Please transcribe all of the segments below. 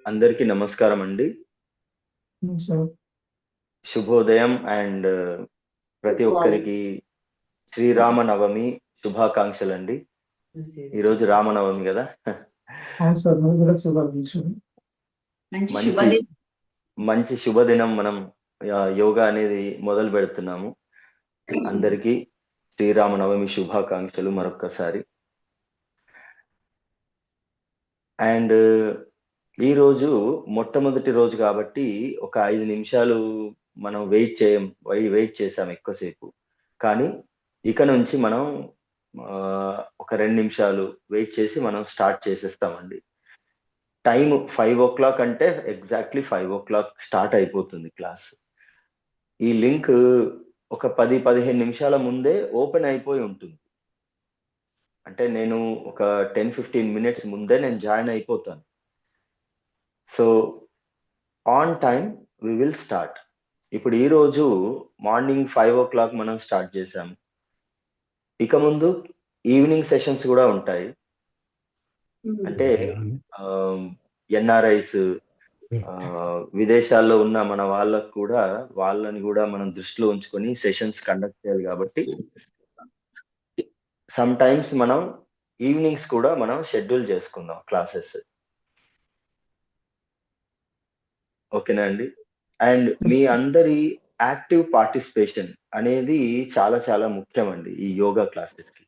అందరికీ నమస్కారం అండి. సార్ శుభోదయం అండ్ ప్రతి ఒక్కరికి శ్రీరామ నవమి శుభాకాంక్షలండి. ఈరోజు రామనవమి కదా. అవును సార్ మీరు కూడా చూడాలి. మంచి మంచి శుభదినం. మంచి శుభదినం మనం యోగా అనేది మొదలు పెడుతున్నాము. అందరికీ శ్రీరామ నవమి శుభాకాంక్షలు మరొక్కసారి. అండ్ ఈ రోజు మొట్టమొదటి రోజు కాబట్టి ఒక 5 నిమిషాలు మనం వెయిట్ చేసాం ఎక్కువసేపు. కానీ ఇక నుంచి మనం ఒక 2 నిమిషాలు వెయిట్ చేసి మనం స్టార్ట్ చేసేస్తామండి. టైమ్ 5:00 అంటే ఎగ్జాక్ట్‌లీ 5:00 స్టార్ట్ అయిపోతుంది క్లాస్. ఈ లింక్ ఒక 10-15 నిమిషాల ముందే ఓపెన్ అయిపోయి ఉంటుంది. అంటే నేను ఒక 10-15 మినిట్స్ ముందే నేను జాయిన్ అయిపోతాను. So on time we will start. ఇప్పుడు ఈ రోజు మార్నింగ్ 5:00 మనం స్టార్ట్ చేసాము. ఇక ముందు ఈవినింగ్ సెషన్స్ కూడా ఉంటాయి. అంటే ఎన్ఆర్ఐస్ విదేశాల్లో ఉన్న మన వాళ్ళకు కూడా వాళ్ళని కూడా మనం దృష్టిలో ఉంచుకొని సెషన్స్ కండక్ట్ చేయాలి కాబట్టి సమ్ టైమ్స్ మనం ఈవినింగ్స్ కూడా మనం షెడ్యూల్ చేసుకుందాం క్లాసెస్. ఓకేనా అండి? అండ్ మీ అందరి యాక్టివ్ పార్టిసిపేషన్ అనేది చాలా చాలా ముఖ్యమండి ఈ యోగా క్లాసెస్‌కి.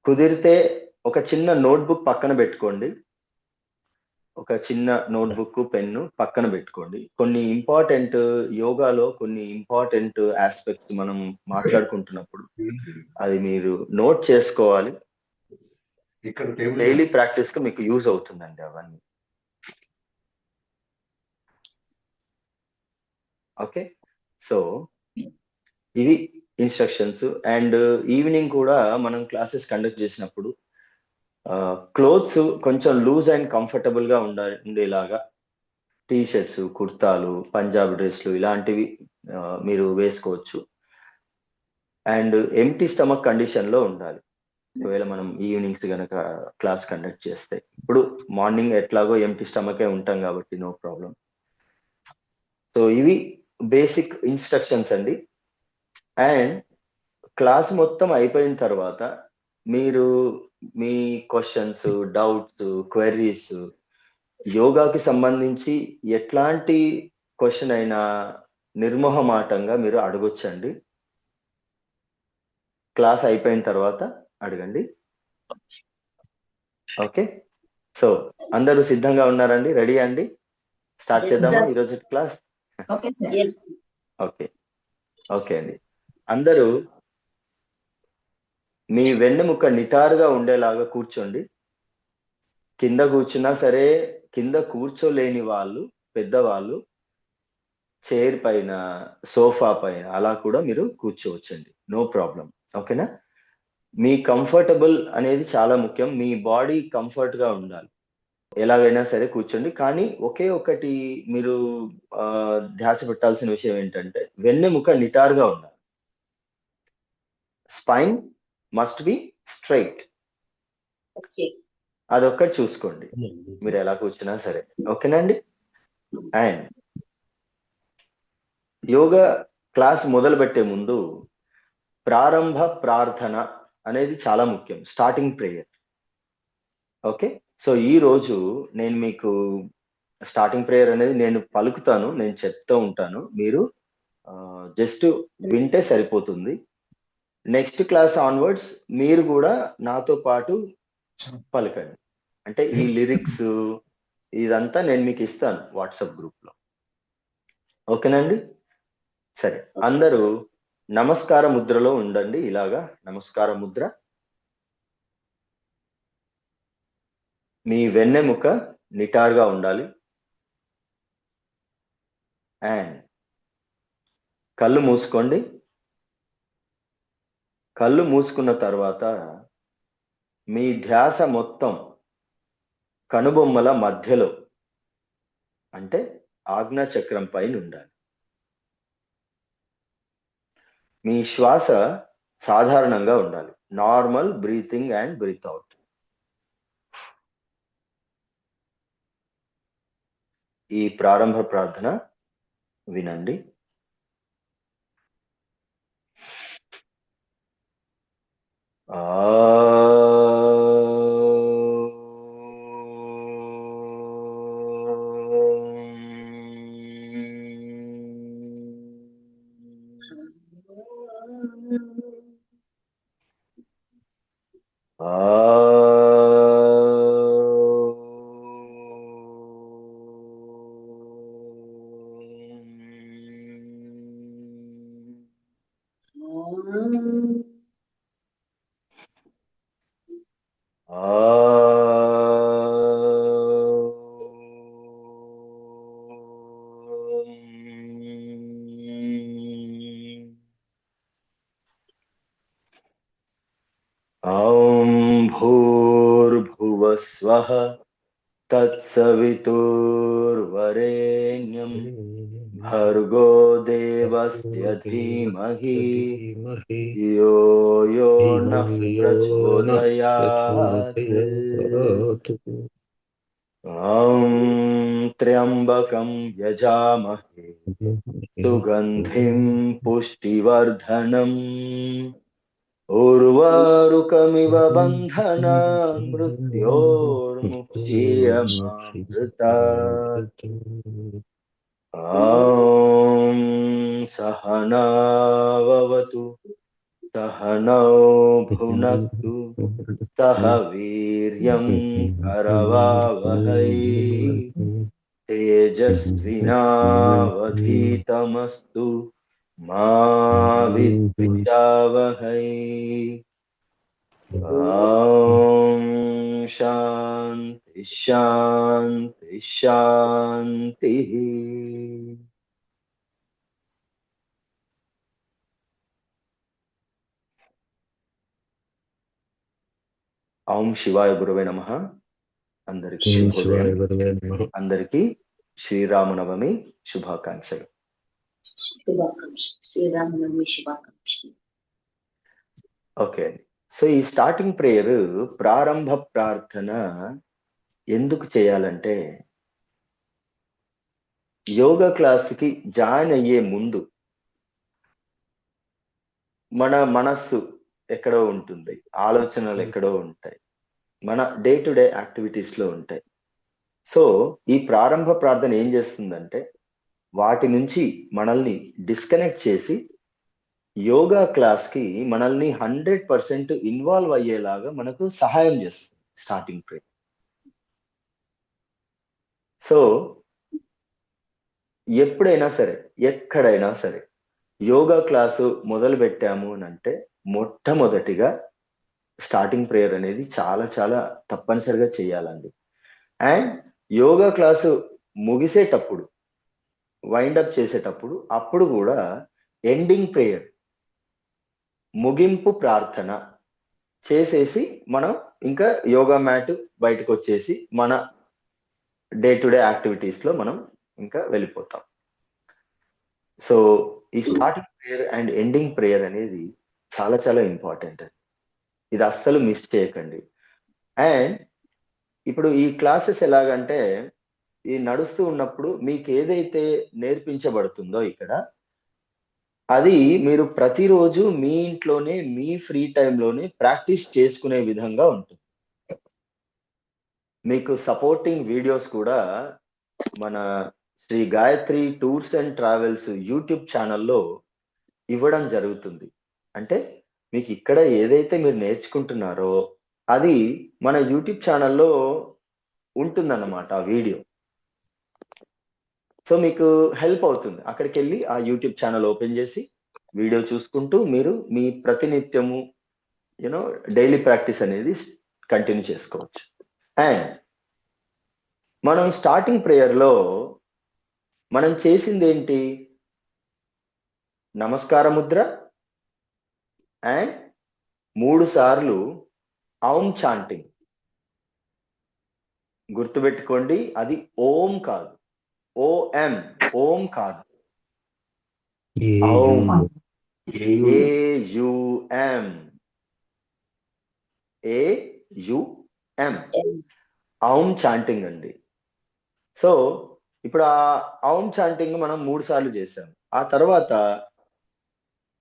కుదిరితే ఒక చిన్న నోట్‌బుక్ పక్కన పెట్టుకోండి. ఒక చిన్న నోట్‌బుక్, పెన్ను పక్కన పెట్టుకోండి. యోగాలో కొన్ని ఇంపార్టెంట్ యాస్పెక్ట్స్ మనం మాట్లాడుకుంటున్నప్పుడు అది మీరు నోట్ చేసుకోవాలి. డైలీ ప్రాక్టీస్‌కి మీకు యూజ్ అవుతుందండి అవన్నీ. ఓకే. సో ఇవి ఇన్‌స్ట్రక్షన్స్. అండ్ ఈవినింగ్ కూడా మనం క్లాసెస్ కండక్ట్ చేసినప్పుడు క్లోత్స్ కొంచెం లూజ్ అండ్ కంఫర్టబుల్‌గా ఉండేలాగా టీ షర్ట్స్, కుర్తాలు, పంజాబ్ డ్రెస్‌లు ఇలాంటివి మీరు వేసుకోవచ్చు. అండ్ ఎంప్టీ స్టమక్ కండిషన్‌లో ఉండాలి. ఒకవేళ మనం ఈవినింగ్స్ గనక క్లాస్ కండక్ట్ చేస్తే. ఇప్పుడు మార్నింగ్ ఎట్లాగో ఎంప్టీ స్టమకే ఉంటాం కాబట్టి నో ప్రాబ్లమ్. సో ఇవి బేసిక్ ఇన్‌స్ట్రక్షన్స్ అండి. అండ్ క్లాస్ మొత్తం అయిపోయిన తర్వాత మీరు మీ క్వెషన్స్, డౌట్స్, క్వెరీస్ యోగాకి సంబంధించి ఎట్లాంటి క్వెషన్ అయినా నిర్మొహమాటంగా మీరు అడగొచ్చండి. క్లాస్ అయిపోయిన తర్వాత అడగండి. ఓకే. సో అందరూ సిద్ధంగా ఉన్నారండి? రెడీయా అండి? స్టార్ట్ Yes, చేద్దామా sir. ఈరోజు class? Okay sir. Yes. Okay. Okay అండి. అందరూ మీ వెన్నెముక నిటారుగా ఉండేలాగా కూర్చోండి. కింద కూర్చున్నా సరే, కింద కూర్చోలేని వాళ్ళు, పెద్దవాళ్ళు చైర్ పైన, సోఫా పైన అలా కూడా మీరు కూర్చోవచ్చండి. No problem. ఓకేనా? మీ కంఫర్టబుల్ అనేది చాలా ముఖ్యం. మీ బాడీ కంఫర్ట్‌గా ఉండాలి. ఎలాగైనా సరే కూర్చోండి. కానీ ఒకే ఒకటి మీరు ధ్యాస పెట్టాల్సిన విషయం ఏంటంటే వెన్నెముక నిటారుగా ఉండాలి. Spine must be straight. Okay. అదొక్కటి చూసుకోండి. మీరు ఎలా కూర్చున్నా సరే. ఓకేనా అండి? అండ్ యోగా క్లాస్ మొదలుపెట్టే ముందు ప్రారంభ ప్రార్థన అనేది చాలా ముఖ్యం. Starting prayer. ఓకే. సో ఈ రోజు నేను మీకు స్టార్టింగ్ ప్రేయర్ అనేది నేను పలుకుతాను. నేను చెప్తూ ఉంటాను. మీరు జస్ట్ వింటే సరిపోతుంది. నెక్స్ట్ క్లాస్ ఆన్వర్డ్స్ మీరు కూడా నాతో పాటు పలకండి. అంటే ఈ లిరిక్స్ ఇదంతా నేను మీకు ఇస్తాను వాట్సాప్ గ్రూప్‌లో. ఓకేనండి? సరే. అందరూ నమస్కార ముద్రలో ఉండండి. ఇలాగా నమస్కార ముద్ర. మీ వెన్నెముక నిటారుగా ఉండాలి. అండ్ కళ్ళు మూసుకోండి. కళ్ళు మూసుకున్న తర్వాత మీ ధ్యాస మొత్తం కనుబొమ్మల మధ్యలో అంటే ఆజ్ఞా చక్రం పైన ఉండాలి. మీ శ్వాస సాధారణంగా ఉండాలి. Normal breathing and breath out. ఈ ప్రారంభ ప్రార్థన వినండి. ॐ भूर्भुवस्वः तत्सवितुर्वरेण्यं भर्गो देवस्य धीमहि यो यो नः प्रचोदयात्। ॐ त्र्यम्बकं यजामहे सुगन्धिं पुष्टिवर्धनम् उर्वारुकमिव बन्धनान् मृत्योर्मुक्षीयमामृतात्। ॐ सहनाववतु सहनौ भुनक्तु सह वीर्यं करवावहै तेजस्विनावधीतमस्तु मा विद्विषावहै। ॐ शान्ति शान्ति शान्तिः। ఓం శివాయ గురవే నమః. అందరికీ శుభోదయం. అందరికీ శ్రీరామనవమి శుభాకాంక్షలు. శ్రీరామనవమి శుభాకాంక్షలు. ఓకే, సో ఈ స్టార్టింగ్ ప్రేయర్ ప్రారంభ ప్రార్థన ఎందుకు చేయాలంటే, యోగా క్లాస్కి జాయిన్ అయ్యే ముందు మన మనస్సు ఎక్కడో ఉంటుంది, ఆలోచనలు ఎక్కడో ఉంటాయి, మన డే టు డే యాక్టివిటీస్ లో ఉంటాయి. సో ఈ ప్రారంభ ప్రార్థన ఏం చేస్తుందంటే, వాటి నుంచి మనల్ని డిస్కనెక్ట్ చేసి యోగా క్లాస్ కి మనల్ని 100% ఇన్వాల్వ్ అయ్యేలాగా మనకు సహాయం చేస్తుంది స్టార్టింగ్ ప్రేయర్. సో ఎప్పుడైనా సరే, ఎక్కడైనా సరే యోగా క్లాసు మొదలు పెట్టాము అని అంటే, మొట్టమొదటిగా స్టార్టింగ్ ప్రేయర్ అనేది చాలా చాలా తప్పనిసరిగా చేయాలండి. అండ్ యోగా క్లాసు ముగిసేటప్పుడు, వైండప్ చేసేటప్పుడు, అప్పుడు కూడా ఎండింగ్ ప్రేయర్, ముగింపు ప్రార్థన చేసేసి మనం ఇంకా యోగా మ్యాట్ బయటకు వచ్చేసి మన డే టు డే యాక్టివిటీస్ లో మనం ఇంకా వెళ్ళిపోతాం. సో ఈ starting prayer and ending prayer అనేది చాలా చాలా ఇంపార్టెంట్. ఇది అస్సలు మిస్ చేయకండి. అండ్ ఇప్పుడు ఈ క్లాసెస్ ఎలాగంటే, ఈ నడుస్తూ ఉన్నప్పుడు మీకు ఏదైతే నేర్పించబడుతుందో ఇక్కడ, అది మీరు ప్రతిరోజు మీ ఇంట్లోనే మీ ఫ్రీ టైంలోనే ప్రాక్టీస్ చేసుకునే విధంగా ఉంటుంది. మీకు సపోర్టింగ్ వీడియోస్ కూడా మన Shri Gayatri tours and travels YouTube ఛానల్లో ఇవ్వడం జరుగుతుంది. అంటే మీకు ఇక్కడ ఏదైతే మీరు నేర్చుకుంటున్నారో అది మన యూట్యూబ్ ఛానల్లో ఉంటుందన్నమాట ఆ వీడియో. సో మీకు హెల్ప్ అవుతుంది. అక్కడికి వెళ్ళి ఆ యూట్యూబ్ ఛానల్ ఓపెన్ చేసి వీడియో చూసుకుంటూ మీరు మీ ప్రతినిత్యము డైలీ ప్రాక్టీస్ అనేది కంటిన్యూ చేసుకోవచ్చు. అండ్ మనం స్టార్టింగ్ ప్రేయర్ లో మనం చేసింది ఏంటి? నమస్కార ముద్ర అండ్ 3 సార్లు ఔం చాంటింగ్. గుర్తుపెట్టుకోండి, అది ఓం కాదు, ఓఎం, ఓం కాదు, ఔం. AUM. AUM. ఔం చాంటింగ్ అండి. సో ఇప్పుడు ఆ ఔం చాంటింగ్ మనం 3 సార్లు చేశాం. ఆ తర్వాత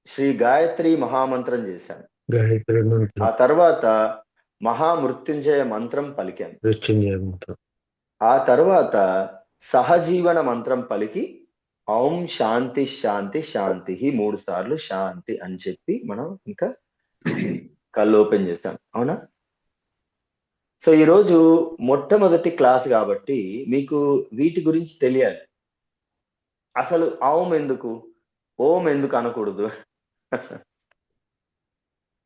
శ్రీ గాయత్రి మహామంత్రం చేశాం. గాయత్రి మంత్రం, ఆ తర్వాత మహామృత్యుంజయ మంత్రం పలికాం. మృత్యుంజయ మంత్రం, ఆ తర్వాత సహజీవన మంత్రం పలికి ఔం శాంతి శాంతి శాంతి 3 సార్లు శాంతి అని చెప్పి మనం ఇంకా కళ్ళు ఓపెన్ చేశాం. అవునా? సో ఈరోజు మొట్టమొదటి క్లాస్ కాబట్టి మీకు వీటి గురించి తెలియాలి. అసలు ఔం ఎందుకు, ఓం ఎందుకు అనకూడదు,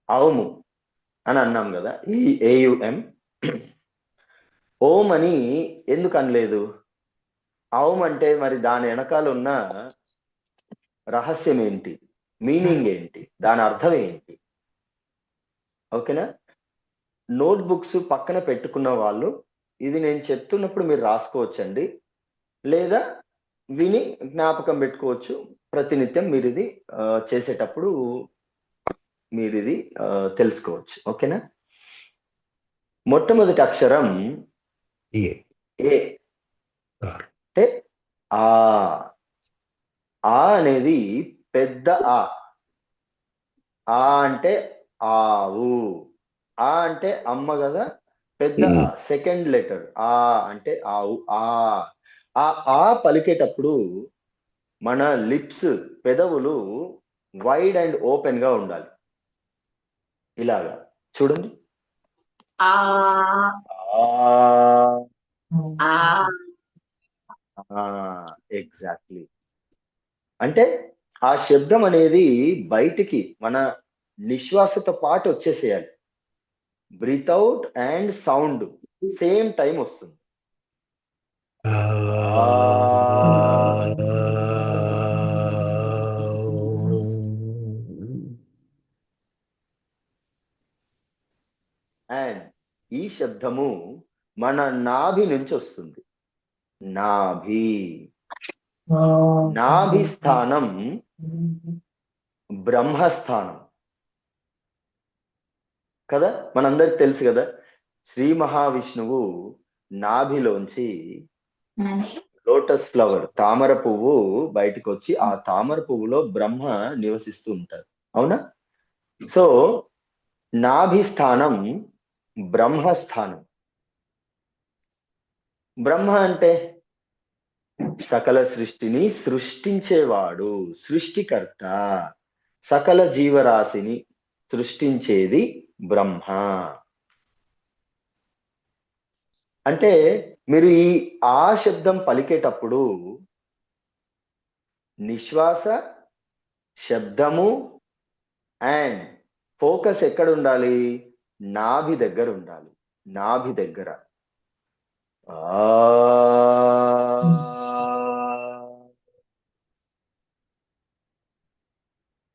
ఔము అని అన్నాం కదా, ఈ AUM. ఓం అని ఎందుకు అనలేదు? ఔం అంటే మరి దాని వెనకాల ఉన్న రహస్యం ఏంటి, మీనింగ్ ఏంటి, దాని అర్థం ఏంటి? ఓకేనా? నోట్ బుక్స్ పక్కన పెట్టుకున్న వాళ్ళు ఇది నేను చెప్తున్నప్పుడు మీరు రాసుకోవచ్చండి, లేదా విని జ్ఞాపకం పెట్టుకోవచ్చు. ప్రతినిత్యం మీరు ఇది చేసేటప్పుడు మీరు ఇది తెలుసుకోవచ్చు. ఓకేనా? మొట్టమొదటి అక్షరం ఏ ఏ అంటే ఆ. అనేది పెద్ద ఆ. ఆ అంటే ఆవు. ఆ అంటే అమ్మ కదా, పెద్ద ఆ, సెకండ్ లెటర్ ఆ అంటే ఆవు. ఆ పలికేటప్పుడు మన లిప్స్, పెదవులు వైడ్ అండ్ ఓపెన్ గా ఉండాలి. ఇలాగా చూడండి. ఎగ్జాక్ట్లీ. అంటే ఆ శబ్దం అనేది బయటికి మన నిశ్వాసతో పాటు వచ్చేసేయాలి. Breath out and sound same time వస్తుంది. అండ్ ఈ శబ్దము మన నాభి నుంచి వస్తుంది. నాభి స్థానం బ్రహ్మస్థానం కదా, మనందరికి తెలుసు కదా. శ్రీ మహావిష్ణువు నాభిలోంచి లోటస్ ఫ్లవర్, తామర పువ్వు బయటకు వచ్చి ఆ తామర పువ్వులో బ్రహ్మ నివసిస్తూ ఉంటారు. అవునా? సో నాభి స్థానం బ్రహ్మస్థానం. బ్రహ్మ అంటే సకల సృష్టిని సృష్టించేవాడు, సృష్టికర్త. సకల జీవరాశిని సృష్టించేది బ్రహ్మ. అంటే మీరు ఈ ఆ శబ్దం పలికేటప్పుడు నిశ్వాస, శబ్దము అండ్ ఫోకస్ ఎక్కడ ఉండాలి? నాభి దగ్గర ఉండాలి. నాభి దగ్గర.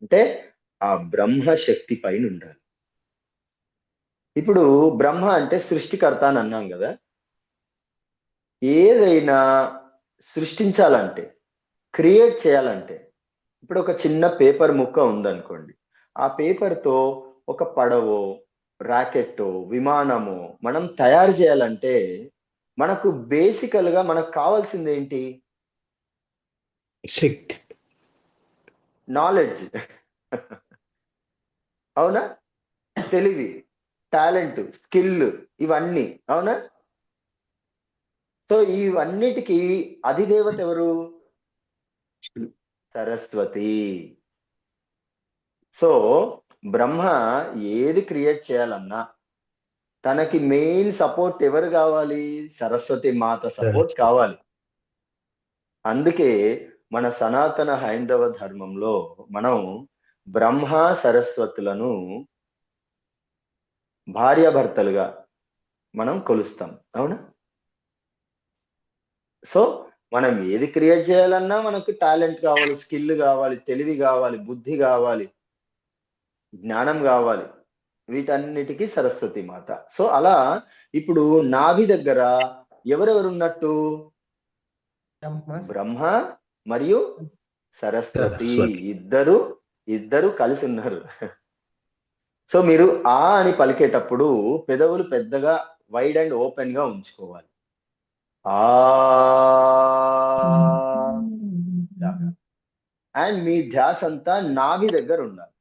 అంటే ఆ బ్రహ్మ శక్తి పైన ఉండాలి. ఇప్పుడు బ్రహ్మ అంటే సృష్టికర్త అని అన్నాం కదా. ఏదైనా సృష్టించాలంటే, క్రియేట్ చేయాలంటే, ఇప్పుడు ఒక చిన్న పేపర్ ముక్క ఉందనుకోండి, ఆ పేపర్తో ఒక పడవో, రాకెట్టో, విమానమో మనం తయారు చేయాలంటే మనకు బేసికల్ గా మనకు కావాల్సింది ఏంటి? శక్తి, నాలెడ్జ్. అవునా? తెలివి, టాలెంట్, స్కిల్, ఇవన్నీ. అవునా? సో ఇవన్నిటికీ అధిదేవత ఎవరు? సరస్వతి. సో బ్రహ్మ ఏది క్రియేట్ చేయాలన్నా తనకి మెయిన్ సపోర్ట్ ఎవరు కావాలి? సరస్వతి మాత సపోర్ట్ కావాలి. అందుకే మన సనాతన హైందవ ధర్మంలో మనం బ్రహ్మ సరస్వతులను భార్యాభర్తలుగా మనం కొలుస్తాం. అవునా? సో మనం ఏది క్రియేట్ చేయాలన్నా మనకు టాలెంట్ కావాలి, స్కిల్ కావాలి, తెలివి కావాలి, బుద్ధి కావాలి, జ్ఞానం కావాలి. వీటన్నిటికీ సరస్వతి మాత. సో అలా ఇప్పుడు నాభి దగ్గర ఎవరెవరు ఉన్నట్టు? బ్రహ్మ మరియు సరస్వతి. ఇద్దరు ఇద్దరు కలిసి ఉన్నారు. సో మీరు ఆ అని పలికేటప్పుడు పెదవులు పెద్దగా వైడ్ అండ్ ఓపెన్ గా ఉంచుకోవాలి. ఆ అండ్ మీ ధ్యాస అంతా నాభి దగ్గర ఉండాలి.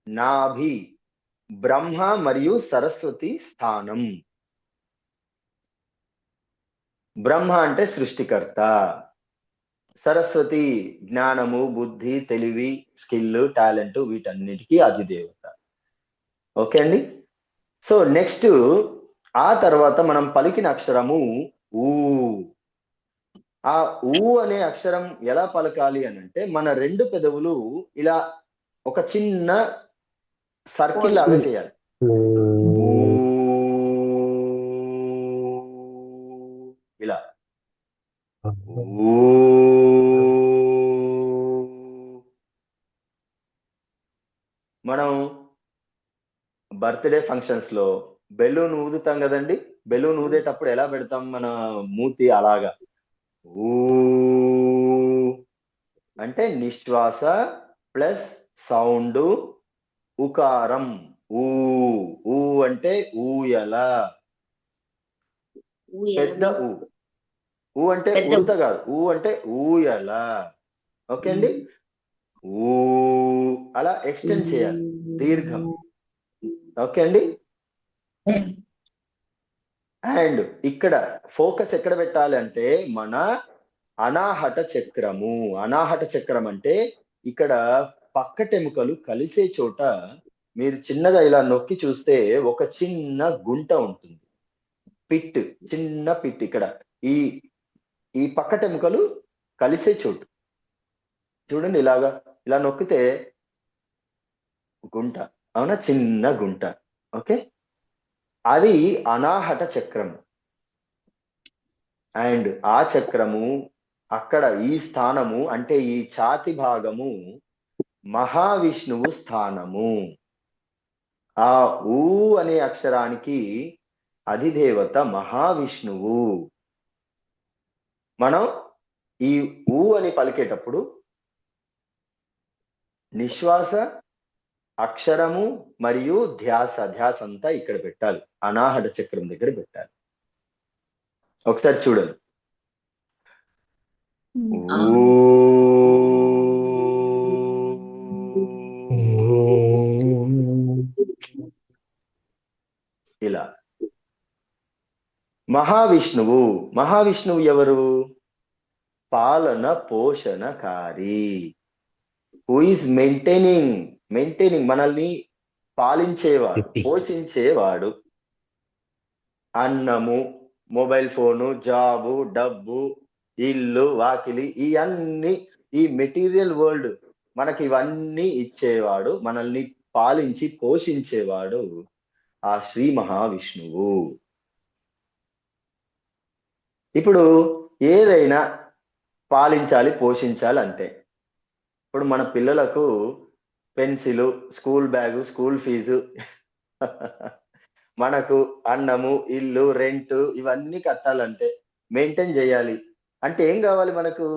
నాభి బ్రహ్మ మరియు సరస్వతి స్థానం. బ్రహ్మ అంటే సృష్టికర్త, సరస్వతి జ్ఞానము, బుద్ధి, తెలివి, స్కిల్, టాలెంట్ వీటన్నిటికీ అధిదేవత. ఓకే అండి. సో నెక్స్ట్ ఆ తర్వాత మనం పలికిన అక్షరము ఊ. ఆ ఊ అనే అక్షరం ఎలా పలకాలి అని అంటే మన రెండు పెదవులు ఇలా ఒక చిన్న సర్కిల్ లాగా చేయాలి. ఊ ఇలా ఊ. మనం బర్త్డే ఫంక్షన్స్ లో బెలూన్ ఊదుతాం కదండి. బెలూన్ ఊదేటప్పుడు ఎలా పెడతాం మన మూతి అలాగా. ఊ అంటే నిశ్వాస ప్లస్ సౌండ్ ఉకారం. ఊ. ఊ అంటే ఊయల, పెద్ద ఊ. ఊ అంటే ఉడత కాదు, ఊ అంటే ఊయల. ఓకే అండి. ఊ అలా ఎక్స్టెండ్ చేయాలి, దీర్ఘం. ఓకే అండి. అండ్ ఇక్కడ ఫోకస్ ఎక్కడ పెట్టాలి అంటే మన అనాహత చక్రము. అనాహత చక్రం అంటే ఇక్కడ పక్కటెముకలు కలిసే చోట మీరు చిన్నగా ఇలా నొక్కి చూస్తే ఒక చిన్న గుంట ఉంటుంది, పిట్, చిన్న పిట్. ఇక్కడ ఈ ఈ పక్కటెముకలు కలిసే చోటు చూడండి. ఇలాగా ఇలా నొక్కితే గుంట, అవునా, చిన్న గుంట. ఓకే, అది అనాహత చక్రం. అండ్ ఆ చక్రము అక్కడ ఈ స్థానము అంటే ఈ ఛాతి భాగము మహావిష్ణువు స్థానము. ఆ ఊ అనే అక్షరానికి అధిదేవత మహావిష్ణువు. మనం ఈ ఊ అని పలికేటప్పుడు నిశ్వాస, అక్షరము మరియు ధ్యాస అంతా ఇక్కడ పెట్టాలి, అనాహత చక్రం దగ్గర పెట్టాలి. ఒకసారి చూడండి. ఇలా. మహావిష్ణువు. మహావిష్ణువు ఎవరు? పాలన పోషణకారి. హూ ఈజ్ మెయింటైనింగ్ మనల్ని పాలించేవాడు, పోషించేవాడు. అన్నము, మొబైల్ ఫోను, జాబు, డబ్బు, ఇల్లు, వాకిలి, ఇవన్నీ ఈ మెటీరియల్ వరల్డ్ మనకి ఇవన్నీ ఇచ్చేవాడు, మనల్ని పాలించి పోషించేవాడు ఆ శ్రీ మహావిష్ణువు. ఇప్పుడు ఏదైనా పాలించాలి, పోషించాలి అంటే ఇప్పుడు మన పిల్లలకు pencil, school bag, school fees, మనకు అన్నము, ఇల్లు, రెంట్ ఇవన్నీ కట్టాలంటే, మెయింటైన్ చేయాలి అంటే ఏం కావాలి మనకు?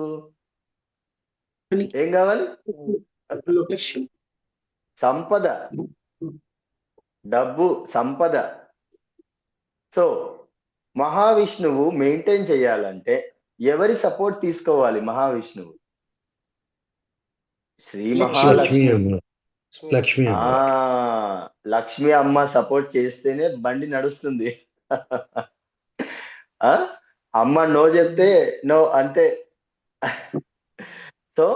ఏం కావాలి? సంపద, డబ్బు, సంపద. సో మహావిష్ణువు మెయింటైన్ చేయాలంటే ఎవరి సపోర్ట్ తీసుకోవాలి? మహావిష్ణువు శ్రీ మహాలక్ష్మి. లక్ష్మి అమ్మ సపోర్ట్ చేస్తేనే బండి నడుస్తుంది. అమ్మ నో చెప్తే నో, అంతే. సో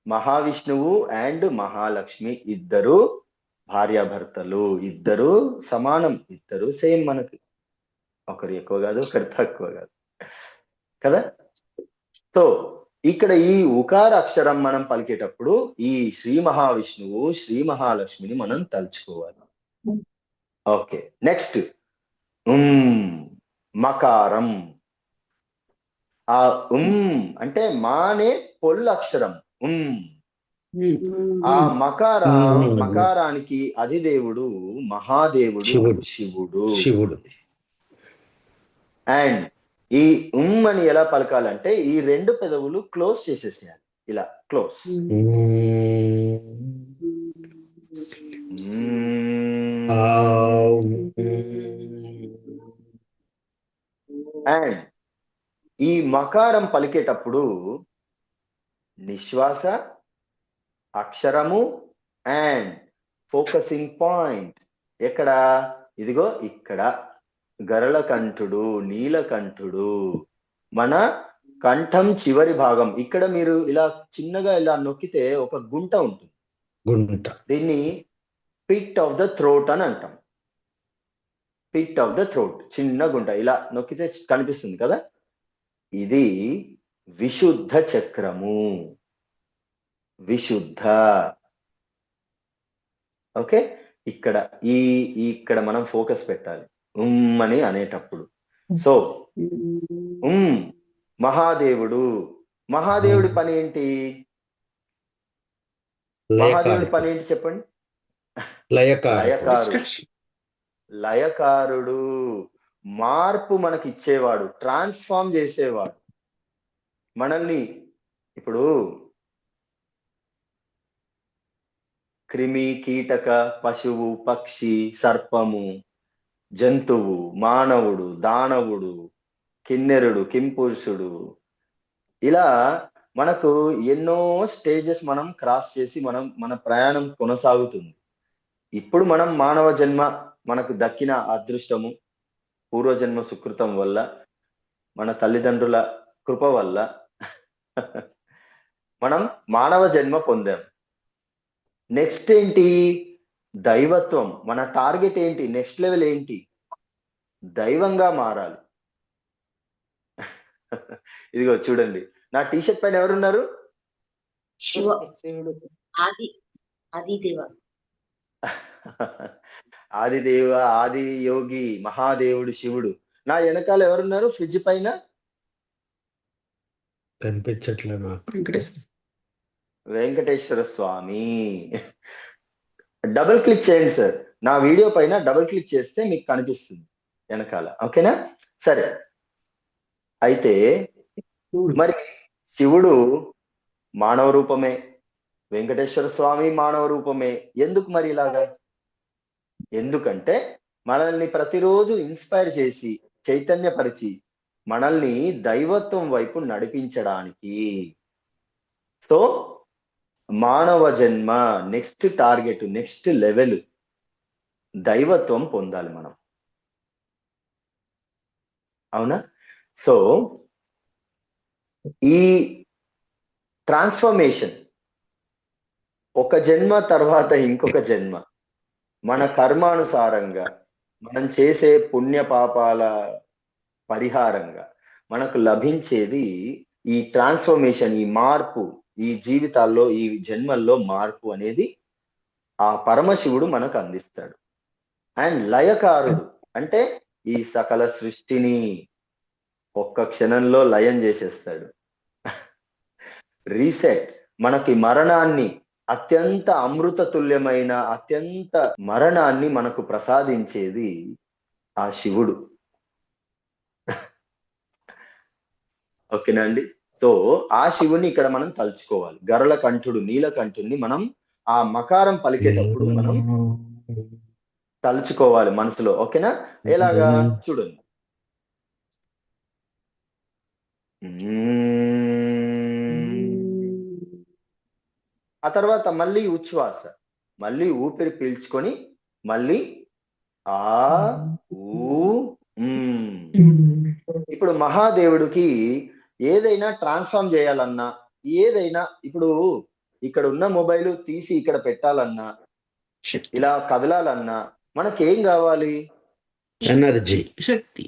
మహావిష్ణువు అండ్ మహాలక్ష్మి ఇద్దరు భార్యాభర్తలు, ఇద్దరు సమానం, ఇద్దరు సేమ్ మనకి. ఒకరు ఎక్కువ కాదు, ఒకరు తక్కువ కాదు కదా. సో ఇక్కడ ఈ ఉకార అక్షరం మనం పలికేటప్పుడు ఈ శ్రీ మహావిష్ణువు, శ్రీ మహాలక్ష్మిని మనం తలుచుకోవాలి. Okay, next మకారం. ఆ అంటే మానే పొల్లు అక్షరం. ఆ మకారానికి అధిదేవుడు మహాదేవుడు శివుడు. అండ్ ఈ అని ఎలా పలకాలంటే ఈ రెండు పెదవులు క్లోజ్ చేసేసేయాలి ఇలా. క్లోజ్. అండ్ ఈ మకారం పలికేటప్పుడు నిశ్వాస, అక్షరము అండ్ ఫోకసింగ్ పాయింట్ ఎక్కడ? ఇదిగో ఇక్కడ. గరళకంఠుడు, నీలకంఠుడు, మన కంఠం చివరి భాగం. ఇక్కడ మీరు ఇలా చిన్నగా ఇలా నొక్కితే ఒక గుంట ఉంటుంది. దీన్ని పిట్ ఆఫ్ ద థ్రోట్ అని అంటాం. పిట్ ఆఫ్ ద థ్రోట్, చిన్న గుంట. ఇలా నొక్కితే కనిపిస్తుంది కదా. ఇది విశుద్ధ చక్రము. విశుద్ధ. ఓకే, ఇక్కడ మనం ఫోకస్ పెట్టాలి అని అనేటప్పుడు. సో మహాదేవుడి పని ఏంటి? మహాదేవుడి పని ఏంటి చెప్పండి? లయకారుడు. మార్పు మనకి ఇచ్చేవాడు, ట్రాన్స్ఫార్మ్ చేసేవాడు మనల్ని. ఇప్పుడు క్రిమి, కీటక, పశువు, పక్షి, సర్పము, జంతువు, మానవుడు, దానవుడు, కిన్నెరుడు, కింపురుషుడు, ఇలా మనకు ఎన్నో స్టేజెస్ మనం క్రాస్ చేసి మన ప్రయాణం కొనసాగుతుంది. ఇప్పుడు మనం మానవ జన్మ మనకు దక్కిన అదృష్టము, పూర్వజన్మ సుకృతం వల్ల, మన తల్లిదండ్రుల కృప వల్ల మనం మానవ జన్మ పొందాం. నెక్స్ట్ ఏంటి? దైవత్వం. మన టార్గెట్ ఏంటి? నెక్స్ట్ లెవెల్ ఏంటి? దైవంగా మారాలి. ఇదిగో చూడండి, నా టీషర్ట్ పైన ఎవరున్నారు? శివ, ఆదిదేవ, ఆదిదేవ, ఆది యోగి, మహాదేవుడు, శివుడు. నా వెనకాల ఎవరున్నారు? ఫ్రిడ్జ్ పైన కనిపించట్లేదు. వెంకటేశ్వర స్వామి. డబుల్ క్లిక్ చేయండి సార్. నా వీడియో పైన డబుల్ క్లిక్ చేస్తే మీకు కనిపిస్తుంది వెనకాల. ఓకేనా? సరే, అయితే మరి శివుడు మానవ రూపమే, వెంకటేశ్వర స్వామి మానవ రూపమే. ఎందుకు మరి ఇలాగా? ఎందుకంటే మనల్ని ప్రతిరోజు ఇన్స్పైర్ చేసి, చైతన్యపరిచి, మనల్ని దైవత్వం వైపు నడిపించడానికి. సో మానవ జన్మ నెక్స్ట్ టార్గెట్, నెక్స్ట్ లెవెల్ దైవత్వం పొందాలి మనం. అవునా? సో ఈ ట్రాన్స్ఫర్మేషన్, ఒక జన్మ తర్వాత ఇంకొక జన్మ, మన కర్మానుసారంగా, మనం చేసే పుణ్య పాపాల పరిహారంగా మనకు లభించేది ఈ ట్రాన్స్ఫర్మేషన్, ఈ మార్పు, ఈ జీవితాల్లో, ఈ జన్మల్లో మార్పు అనేది ఆ పరమశివుడు మనకు అందిస్తాడు. అండ్ లయకారుడు అంటే ఈ సకల సృష్టిని ఒక్క క్షణంలో లయం చేసేస్తాడు. రీసెట్. మనకి మరణాన్ని, అత్యంత అమృత తుల్యమైన అత్యంత మరణాన్ని మనకు ప్రసాదించేది ఆ శివుడు. ఓకేనా అండి? సో ఆ శివుని ఇక్కడ మనం తలుచుకోవాలి. గరళకంఠుడు, నీలకంఠుడిని మనం ఆ మకారం పలికేటప్పుడు మనం తలుచుకోవాలి మనసులో. ఓకేనా? ఎలాగా చూడండి. ఆ తర్వాత మళ్ళీ ఉచ్ఛ్వాస, మళ్ళీ ఊపిరి పీల్చుకొని మళ్ళీ ఆ ఊ. ఇప్పుడు మహాదేవుడికి ఏదైనా ట్రాన్స్ఫార్మ్ చేయాలన్నా, ఏదైనా ఇప్పుడు ఇక్కడ ఉన్న మొబైల్ తీసి ఇక్కడ పెట్టాలన్నా, ఇలా కదలాలన్నా మనకేం కావాలి? ఎనర్జీ, శక్తి.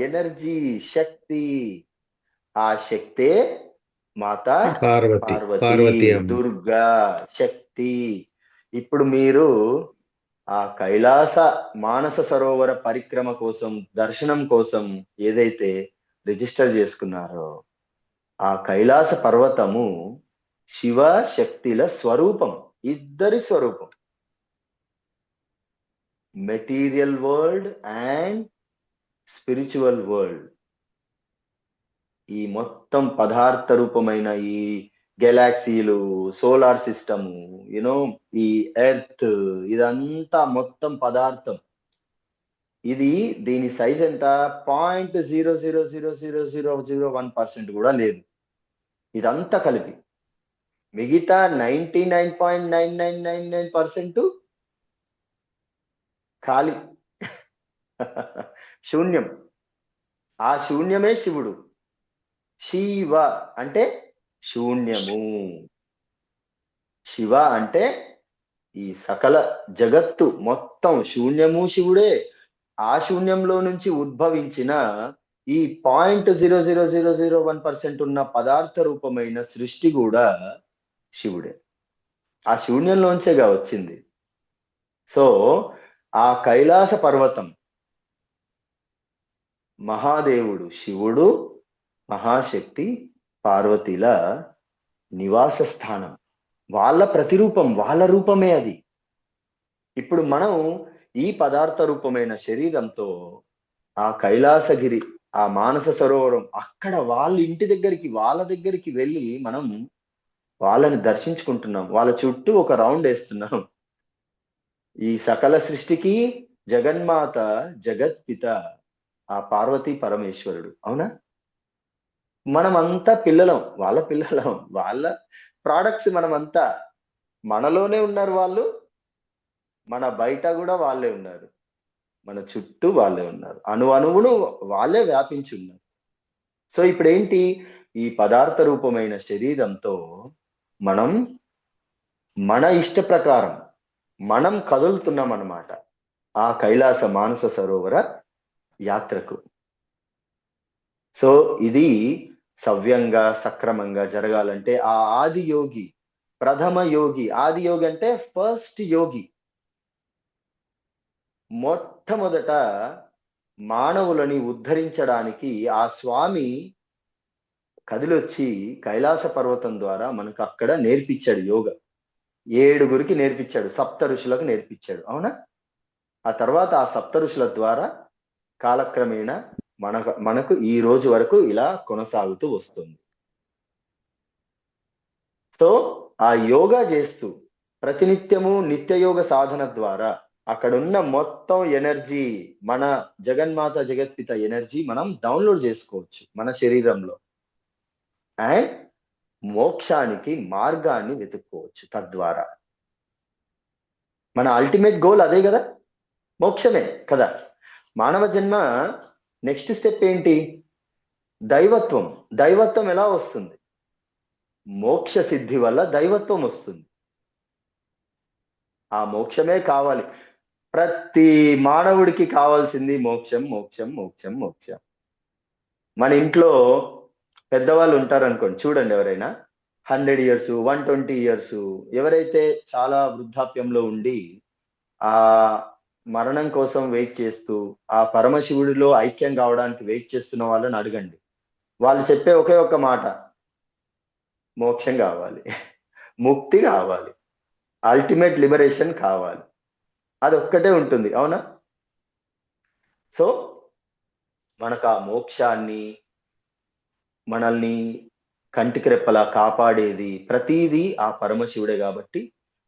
ఎనర్జీ, శక్తి. ఆ శక్తే మాత పార్వతి, దుర్గా శక్తి. ఇప్పుడు మీరు ఆ కైలాస మానస సరోవర పరిక్రమ కోసం, దర్శనం కోసం ఏదైతే రిజిస్టర్ చేసుకున్నారో, ఆ కైలాస పర్వతము శివ శక్తిల స్వరూపం, ఇద్దరి స్వరూపం. Material world and spiritual world. ఈ మొత్తం పదార్థ రూపమైన ఈ గెలాక్సీలు, సోలార్ సిస్టము, ఈ ఎర్త్, ఇదంతా మొత్తం పదార్థం. దీని సైజ్ ఎంత? 0.0000001% కూడా లేదు. ఇదంతా కలిపి మిగతా 99.9999% ఖాళీ. శూన్యం. ఆ శూన్యమే శివుడు. శివ అంటే శూన్యము. శివ అంటే ఈ సకల జగత్తు మొత్తం శూన్యము శివుడే. ఆ శూన్యంలో నుంచి ఉద్భవించిన ఈ 0.00001% ఉన్న పదార్థ రూపమైన సృష్టి కూడా శివుడే. ఆ శూన్యంలోంచేగా వచ్చింది. సో ఆ కైలాస పర్వతం మహాదేవుడు శివుడు, మహాశక్తి పార్వతీల నివాస స్థానం. వాళ్ళ ప్రతిరూపం, వాళ్ళ రూపమే అది. ఇప్పుడు మనం ఈ పదార్థ రూపమైన శరీరంతో ఆ కైలాసగిరి, ఆ మానస సరోవరం, అక్కడ వాళ్ళ ఇంటి దగ్గరికి, వాళ్ళ దగ్గరికి వెళ్ళి మనం వాళ్ళని దర్శించుకుంటున్నాం. వాళ్ళ చుట్టూ ఒక రౌండ్ వేస్తున్నాం. ఈ సకల సృష్టికి జగన్మాత, జగత్పిత ఆ పార్వతీ పరమేశ్వరుడు. అవునా? మనమంతా పిల్లలం, వాళ్ళ పిల్లలం, వాళ్ళ ప్రాడక్ట్స్ మనమంతా. మనలోనే ఉన్నారు వాళ్ళు, మన బయట కూడా వాళ్ళే ఉన్నారు, మన చుట్టూ వాళ్ళే ఉన్నారు, అణువును వాళ్ళే వ్యాపించి ఉన్నారు. సో ఇప్పుడు ఏంటి? ఈ పదార్థ రూపమైన శరీరంతో మనం మన ఇష్ట ప్రకారం మనం కదులుతున్నాం అన్నమాట ఆ కైలాస మానస సరోవర యాత్రకు. సో ఇది సవ్యంగా సక్రమంగా జరగాలంటే ఆ ఆది యోగి, ప్రథమ యోగి, ఆది యోగి అంటే ఫస్ట్ యోగి, మొట్టమొదట మానవులని ఉద్ధరించడానికి ఆ స్వామి కదిలొచ్చి కైలాస పర్వతం ద్వారా మనకు అక్కడ నేర్పించాడు యోగ. 7 నేర్పించాడు, సప్త ఋషులకు నేర్పించాడు. అవునా? ఆ తర్వాత ఆ సప్త ఋషుల ద్వారా కాలక్రమేణా మనకు ఈ రోజు వరకు ఇలా కొనసాగుతూ వస్తుంది. సో ఆ యోగా చేస్తూ ప్రతినిత్యము నిత్యయోగ సాధన ద్వారా అక్కడున్న మొత్తం ఎనర్జీ, మన జగన్మాత జగత్పిత ఎనర్జీ మనం డౌన్లోడ్ చేసుకోవచ్చు మన శరీరంలో. అండ్ మోక్షానికి మార్గాన్ని వెతుక్కోవచ్చు. తద్వారా మన అల్టిమేట్ గోల్ అదే కదా, మోక్షమే కదా. మానవ జన్మ నెక్స్ట్ స్టెప్ ఏంటి? దైవత్వం. దైవత్వం ఎలా వస్తుంది? మోక్ష సిద్ధి వల్ల దైవత్వం వస్తుంది. ఆ మోక్షమే కావాలి. ప్రతి మానవుడికి కావాల్సింది మోక్షం, మోక్షం, మోక్షం, మోక్షం. మన ఇంట్లో పెద్దవాళ్ళు ఉంటారనుకోండి, చూడండి, ఎవరైనా 100 years 120 years ఎవరైతే చాలా వృద్ధాప్యంలో ఉండి ఆ మరణం కోసం వెయిట్ చేస్తూ ఆ పరమశివుడిలో ఐక్యం కావడానికి వెయిట్ చేస్తున్న వాళ్ళని అడగండి. వాళ్ళు చెప్పే ఒకే ఒక్క మాట, మోక్షం కావాలి, ముక్తి కావాలి, అల్టిమేట్ లిబరేషన్ కావాలి. అది ఒక్కటే ఉంటుంది. అవునా? సో మనకు ఆ మోక్షాన్ని, మనల్ని కంటికి రెప్పలా కాపాడేది ప్రతీదీ ఆ పరమశివుడే. కాబట్టి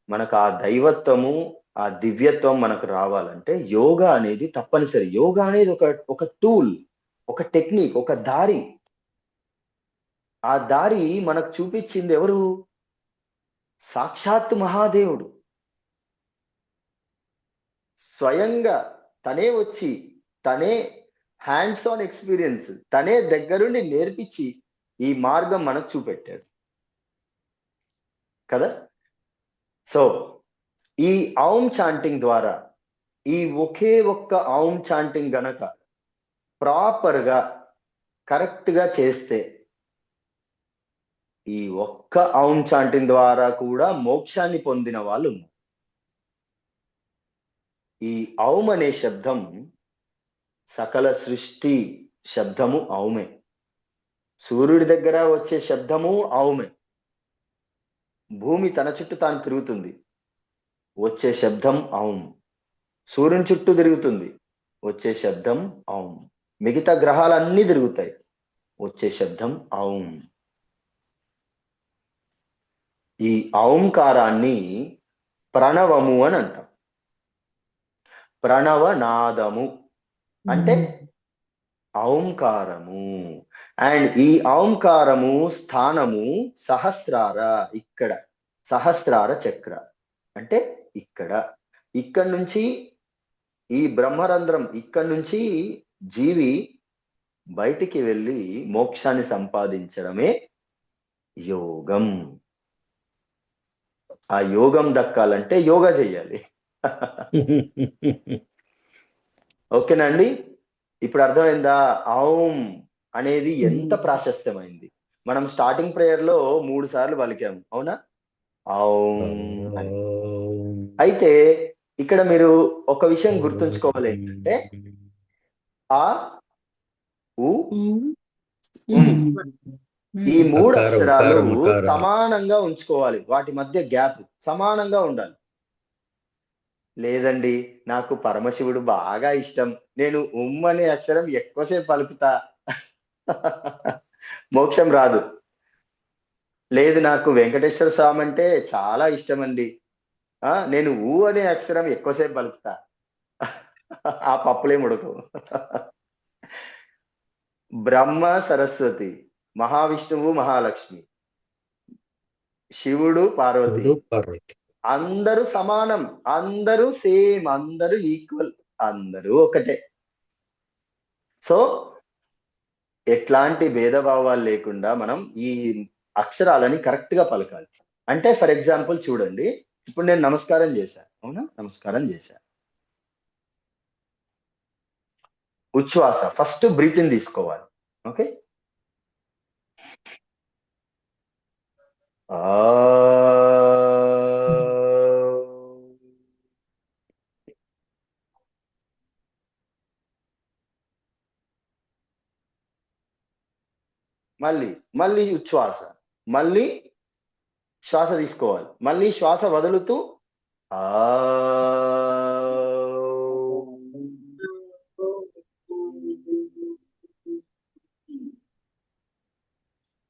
మనకు ఆ దైవత్వము, ఆ దివ్యత్వం మనకు రావాలంటే యోగా అనేది తప్పనిసరి. యోగా అనేది ఒక టూల్, ఒక టెక్నిక్, ఒక దారి. ఆ దారి మనకు చూపించింది ఎవరు? సాక్షాత్ మహాదేవుడు స్వయంగా తనే వచ్చి, తనే హ్యాండ్స్ ఆన్ ఎక్స్పీరియన్స్, తనే దగ్గరుండి నేర్పించి ఈ మార్గం మనకు చూపెట్టాడు కదా. సో ఈ ఔం చాంటింగ్ ద్వారా, ఈ ఒకే ఒక్క ఔం చాంటింగ్ గనక ప్రాపర్గా కరెక్ట్గా చేస్తే, ఈ ఒక్క ఔం చాంటింగ్ ద్వారా కూడా మోక్షాన్ని పొందిన వాళ్ళు ఉన్నారు. ఈ ఔం అనే శబ్దం సకల సృష్టి శబ్దము ఔమే. సూర్యుడి దగ్గర వచ్చే శబ్దము ఔమే. భూమి తన చుట్టూ తాను తిరుగుతుంది, వచ్చే శబ్దం ఔం. సూర్యుని చుట్టూ తిరుగుతుంది, వచ్చే శబ్దం ఔం. మిగతా గ్రహాలన్నీ తిరుగుతాయి, వచ్చే శబ్దం ఔం. ఈ ఔంకారాన్ని ప్రణవము అని అంటాం. ప్రణవనాదము అంటే ఔంకారము. అండ్ ఈ ఔంకారము స్థానము సహస్రార, ఇక్కడ సహస్రార చక్ర అంటే ఇక్కడ నుంచి ఈ బ్రహ్మరంధ్రం, ఇక్కడ నుంచి జీవి బయటికి వెళ్ళి మోక్షాన్ని సంపాదించడమే యోగం. ఆ యోగం దక్కాలంటే యోగా చెయ్యాలి. ఓకేనండి, ఇప్పుడు అర్థమైందా ఔం అనేది ఎంత ప్రాశస్త్యమైంది. మనం స్టార్టింగ్ ప్రేయర్ లో 3 సార్లు పలికాము, అవునా? ఔం అని. అయితే ఇక్కడ మీరు ఒక విషయం గుర్తుంచుకోవాలి, ఏంటంటే ఆ ఉ ఈ 3 అక్షరాలు సమానంగా ఉంచుకోవాలి. వాటి మధ్య గ్యాప్ సమానంగా ఉండాలి. లేదండి, నాకు పరమశివుడు బాగా ఇష్టం, నేను అనే అక్షరం ఎక్కువసేపు పలుకుతా, మోక్షం రాదు. లేదు, నాకు వెంకటేశ్వర స్వామి అంటే చాలా ఇష్టం అండి, నేను అనే అక్షరం ఎక్కువసేపు పలుకుతా, ఆ పప్పులే ఉడకవు. బ్రహ్మ సరస్వతి, మహావిష్ణువు మహాలక్ష్మి, శివుడు పార్వతి, అందరూ సమానం, అందరూ సేమ్, అందరూ ఈక్వల్, అందరూ ఒకటే. సో ఎట్లాంటి భేదభావాలు లేకుండా మనం ఈ అక్షరాలని కరెక్ట్ గా పలకాలి. అంటే ఫర్ ఎగ్జాంపుల్ చూడండి, ఇప్పుడు నేను నమస్కారం చేశా, అవునా? నమస్కారం చేశా. ఉచ్ఛ్వాస ఫస్ట్ బ్రీత్ ఇన్ తీసుకోవాలి. ఓకే, మళ్ళీ ఉచ్ఛ్వాస, మళ్ళీ శ్వాస తీసుకోవాలి, మళ్ళీ శ్వాస వదులుతూ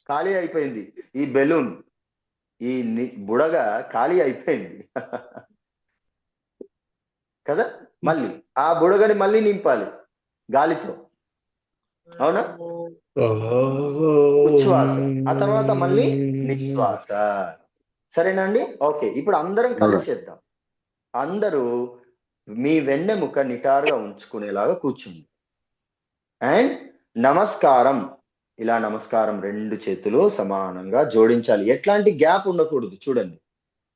ఖాళీ అయిపోయింది ఈ బెలూన్, ఈ బుడగ ఖాళీ అయిపోయింది కదా. మళ్ళీ ఆ బుడగని మళ్ళీ నింపాలి గాలితో, అవునా? ఉచ్ఛ్వాస, ఆ తర్వాత మళ్ళీ నిశ్వాస. సరేనండి, ఓకే. ఇప్పుడు అందరం కలిసి చేద్దాం. అందరూ మీ వెన్నెముక నిటారుగా ఉంచుకునేలాగా కూర్చుంది. అండ్ నమస్కారం, ఇలా నమస్కారం 2 చేతులు సమానంగా జోడించాలి. ఎట్లాంటి గ్యాప్ ఉండకూడదు, చూడండి,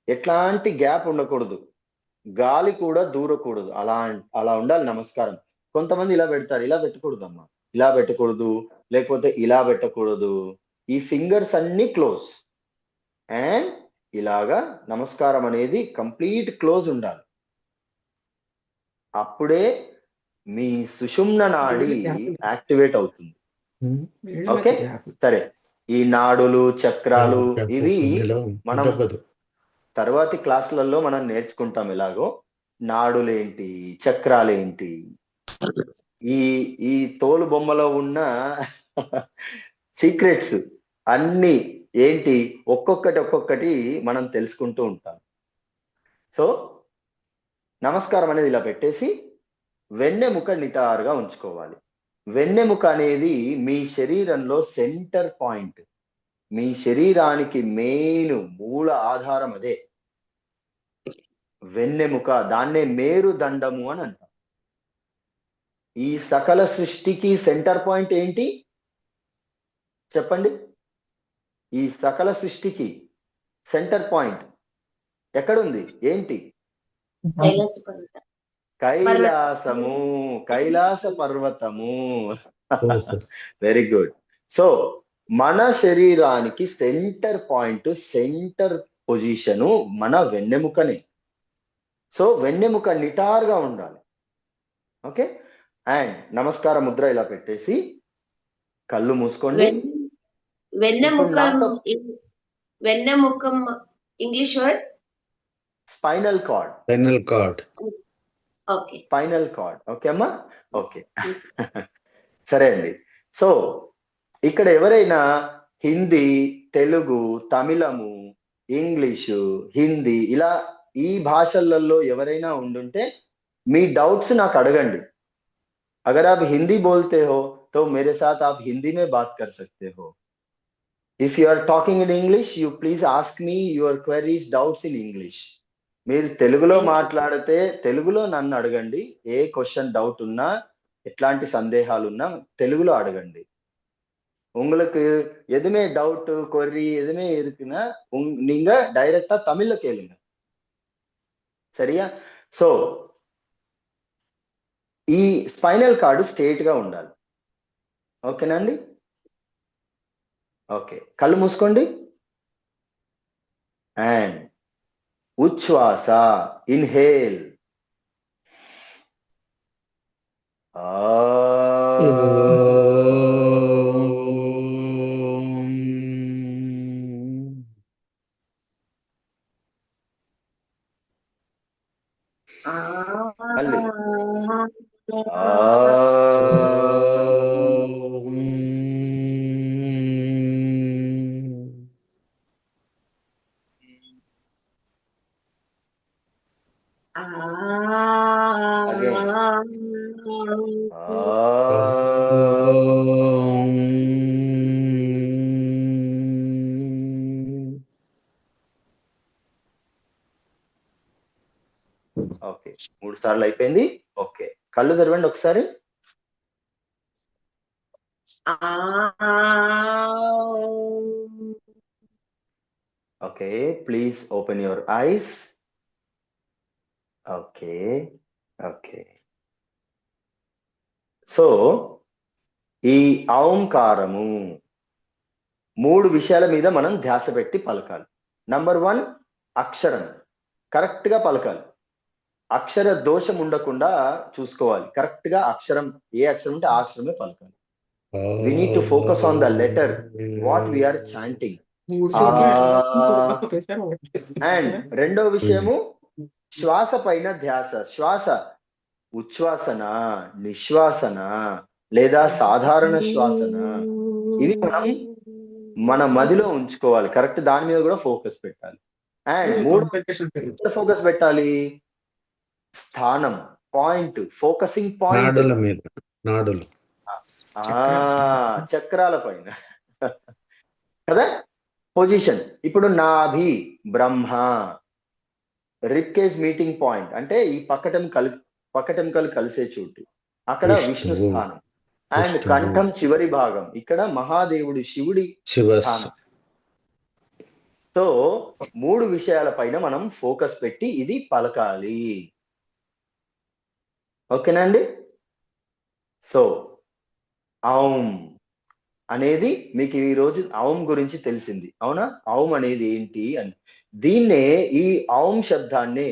ఎట్లాంటి గ్యాప్ ఉండకూడదు, గాలి కూడా దూరకూడదు, అలా ఉండాలి నమస్కారం. కొంతమంది ఇలా పెడతారు, ఇలా పెట్టకూడదు అమ్మా, ఇలా పెట్టకూడదు, లేకపోతే ఇలా పెట్టకూడదు. ఈ ఫింగర్స్ అన్ని క్లోజ్, అండ్ ఇలాగా నమస్కారం అనేది కంప్లీట్ క్లోజ్ ఉండాలి. అప్పుడే మీ సుషుమ్న నాడి యాక్టివేట్ అవుతుంది. ఓకే, సరే. ఈ నాడులు, చక్రాలు ఇవి మనం తర్వాతి క్లాసులలో మనం నేర్చుకుంటాం. ఎలాగో నాడులేంటి, చక్రాలేంటి, ఈ తోలు బొమ్మలో ఉన్న సీక్రెట్స్ అన్ని ఏంటి, ఒక్కొక్కటి మనం తెలుసుకుంటూ ఉంటాం. సో నమస్కారం అనేది ఇలా పెట్టేసి వెన్నెముక నిటారుగా ఉంచుకోవాలి. వెన్నెముక అనేది మీ శరీరంలో సెంటర్ పాయింట్, మీ శరీరానికి మెయిన్ మూల ఆధారం అదే వెన్నెముక. దాన్నే మేరుదండము అని అంటాం. ఈ సకల సృష్టికి సెంటర్ పాయింట్ ఏంటి చెప్పండి? ఈ సకల సృష్టికి సెంటర్ పాయింట్ ఎక్కడుంది? ఏంటి? కైలాసము, కైలాస పర్వతము. Very good. సో మన శరీరానికి సెంటర్ పాయింట్, సెంటర్ పొజిషను మన వెన్నెముకనే. సో వెన్నెముక నిటారుగా ఉండాలి. ఓకే, అండ్ నమస్కార ముద్ర ఇలా పెట్టేసి కళ్ళు మూసుకోండి. వెన్నెముకం English word spinal cord. Okay, spinal cord. Okay అమ్మా, ఓకే. సరే అండి. సో ఇక్కడ ఎవరైనా హిందీ, తెలుగు, తమిళము, ఇంగ్లీషు, హిందీ ఇలా ఈ భాషలలో ఎవరైనా ఉండుంటే మీ డౌట్స్ నాకు అడగండి. अगर आप हिंदी बोलते हो तो मेरे साथ आप हिंदी में बात कर सकते हो. If you are talking in English, you please ask me your queries, doubts in English. మీరు తెలుగులో Thank you. మాట్లాడితే తెలుగులో నన్ను అడగండి. ఏ క్వశ్చన్ డౌట్ ఉన్నా, ఎట్లాంటి సందేహాలు ఉన్నా తెలుగులో అడగండి. உங்களுக்கு எதுமே டவுட் கொரி எதுமே இருக்குன்னா நீங்க டைரக்டா தமிழ்ல கேளுங்க. சரியா? సో ఈ స్పైనల్ కార్డు స్ట్రేట్ గా ఉండాలి. ఓకేనండి? ఓకే, కళ్ళు మూసుకోండి. అండ్ ఉచ్ఛ్వాస, ఇన్హేల్. మళ్ళీ ఓకే, 3 సార్లు అయిపోయింది. ఓకే, కళ్ళు తెరవండి ఒకసారి. Okay, please open your eyes. Okay okay. So ఈ ఔంకారము 3 విషయాల మీద మనం ధ్యాస పెట్టి పలకాలి. నంబర్ 1, అక్షరం కరెక్ట్ గా పలకాలి. అక్షర దోషం ఉండకుండా చూసుకోవాలి. కరెక్ట్ గా అక్షరం, ఏ అక్షరం ఉంటే ఆ అక్షరమే పలకాలి. We need to focus on the letter, what we are chanting. And రెండో విషయము శ్వాస పైన ధ్యాస. శ్వాస ఉచ్ఛ్వాసన, నిశ్వాసన లేదా సాధారణ శ్వాసన, ఇవి మనం మన మదిలో ఉంచుకోవాలి. కరెక్ట్, దాని మీద కూడా ఫోకస్ పెట్టాలి. అండ్ 3 ఫోకస్ పెట్టాలి, స్థానం, పాయింట్, ఫోకసింగ్ పాయింట్, నాడుల మీద, నాడులు, చక్రాల పైన కదా. పొజిషన్ ఇప్పుడు నాభి బ్రహ్మ, రిబ్కేజ్ మీటింగ్ పాయింట్ అంటే ఈ పక్కటెంకలు కలిసే చోటు, అక్కడ విష్ణు స్థానం. అండ్ కంఠం చివరి భాగం, ఇక్కడ మహాదేవుడు శివుడి స్థానం. సో 3 విషయాల పైన మనం ఫోకస్ పెట్టి ఇది పలకాలి. ఓకేనండి? సో ఔం అనేది మీకు ఈ రోజు ఔం గురించి తెలిసింది, అవునా? ఔం అనేది ఏంటి అని. దీన్నే, ఈ ఔం శబ్దాన్నే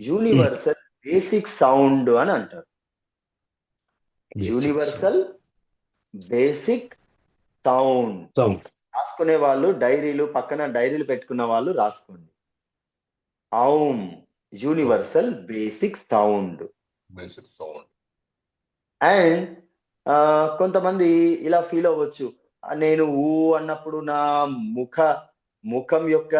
యూనివర్సల్ బేసిక్ సౌండ్ అని అంటారు. Universal basic sound. రాసుకునే వాళ్ళు డైరీలు, పక్కన డైరీలు పెట్టుకున్న వాళ్ళు రాసుకోండి. ఔం యూనివర్సల్ బేసిక్ సౌండ్. అండ్ కొంతమంది ఇలా ఫీల్ అవ్వచ్చు, నేను ఊ అన్నప్పుడు నా ముఖం యొక్క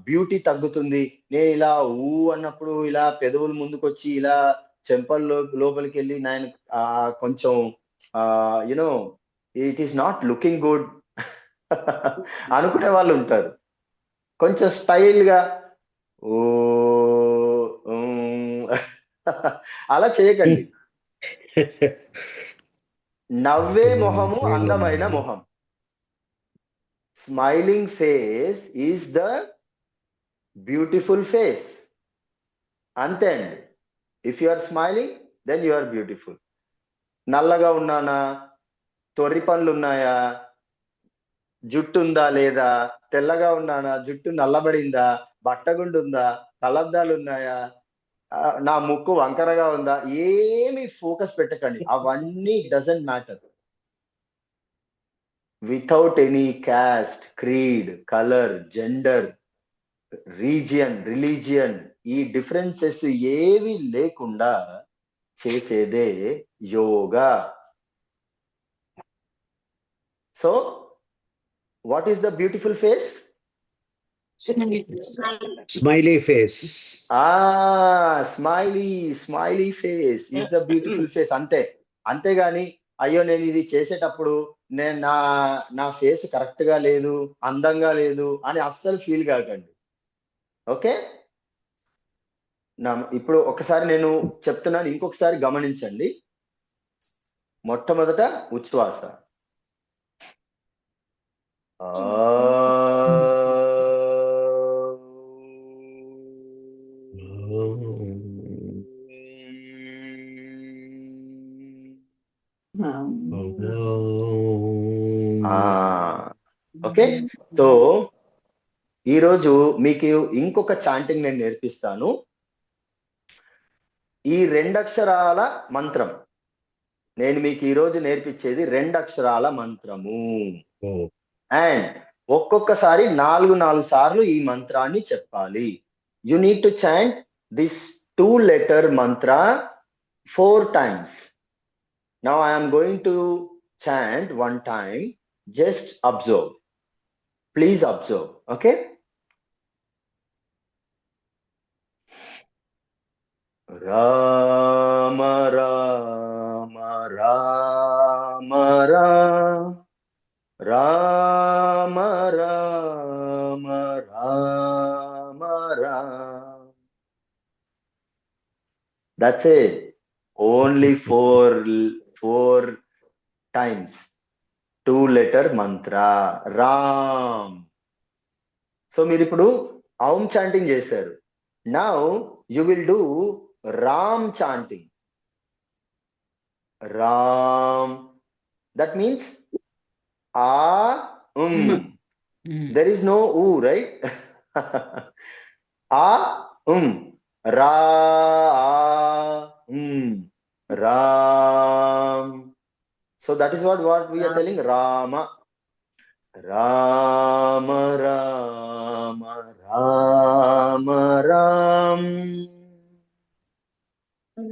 బ్యూటీ తగ్గుతుంది, నేను ఇలా ఊ అన్నప్పుడు ఇలా పెదవులు ముందుకొచ్చి ఇలా చెంపల్లో లోపలికి వెళ్ళి నేను కొంచెం you know it is not looking good అనుకునే వాళ్ళు ఉంటారు. కొంచెం స్టైల్ గా ఓ అలా చేయకండి. నవ్వే మొహము అందమైన మొహం. Smiling face is the beautiful face. అంతే అండి. If you are smiling then you are beautiful. నల్లగా ఉన్నానా, తొర్రి పనులు ఉన్నాయా, జుట్టు ఉందా లేదా, తెల్లగా ఉన్నానా, జుట్టు నల్లబడిందా, బట్టగుండు ఉందా, కలద్దాలు ఉన్నాయా, నా ముక్కు వంకరగా ఉందా, ఏమి ఫోకస్ పెట్టకండి. అవన్నీ doesn't matter. Without any caste, creed, colour, gender, region, religion, ఈ డిఫరెన్సెస్ ఏవి లేకుండా చేసేదే yoga. So what is the beautiful face? Smile. Smiley face. Smiley face is the beautiful face. అంతేగాని అయ్యో నేను ఇది చేసేటప్పుడు నేను నా ఫేస్ కరెక్ట్ గా లేదు, అందంగా లేదు అని అస్సలు ఫీల్ కాకండి. ఓకే, ఇప్పుడు ఒకసారి నేను చెప్తున్నాను, ఇంకొకసారి గమనించండి. మొట్టమొదట ఉచ్ఛ్వాస. ఓకే, సో ఈరోజు మీకు ఇంకొక చాంటింగ్ నేను నేర్పిస్తాను. ఈ 2 అక్షరాల మంత్రం నేను మీకు ఈరోజు నేర్పించేది 2 అక్షరాల మంత్రము. అండ్ ఒక్కొక్కసారి 4 సార్లు ఈ మంత్రాన్ని చెప్పాలి. You need to chant this 2-letter mantra 4 times. Now I am going to chant one time. Just observe. Please observe. Okay? Rama Rama Rama Rama Rama Rama Rama. That's it. Only 4 times. 2-letter mantra. Ram. So మీరు ఇప్పుడు Aum chanting చేశారు. Now you will do Ram chanting. Ram. That means There is no U, right? Ra, Ram. So that is what we are telling. Rama. Rama Rama Rama Ram.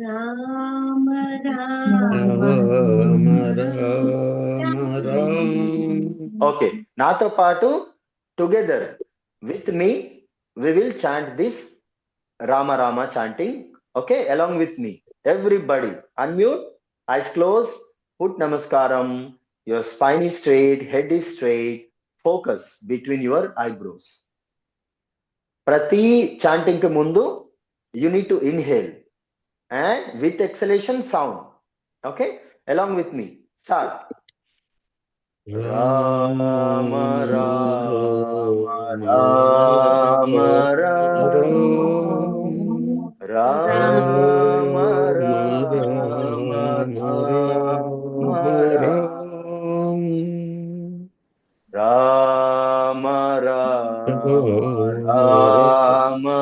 Rama Okay, నాతో పాటు together with me we will chant this Rama Rama chanting. Okay, along with me. Everybody unmute, eyes closed, put namaskaram. Your spine is straight, head is straight. Focus between your eyebrows. Prati chanting ke mundu you need to inhale and with exhalation sound. Okay, along with me. Start. Rama Rama Rama Rama Rama Rama Rama Rama Rama Rama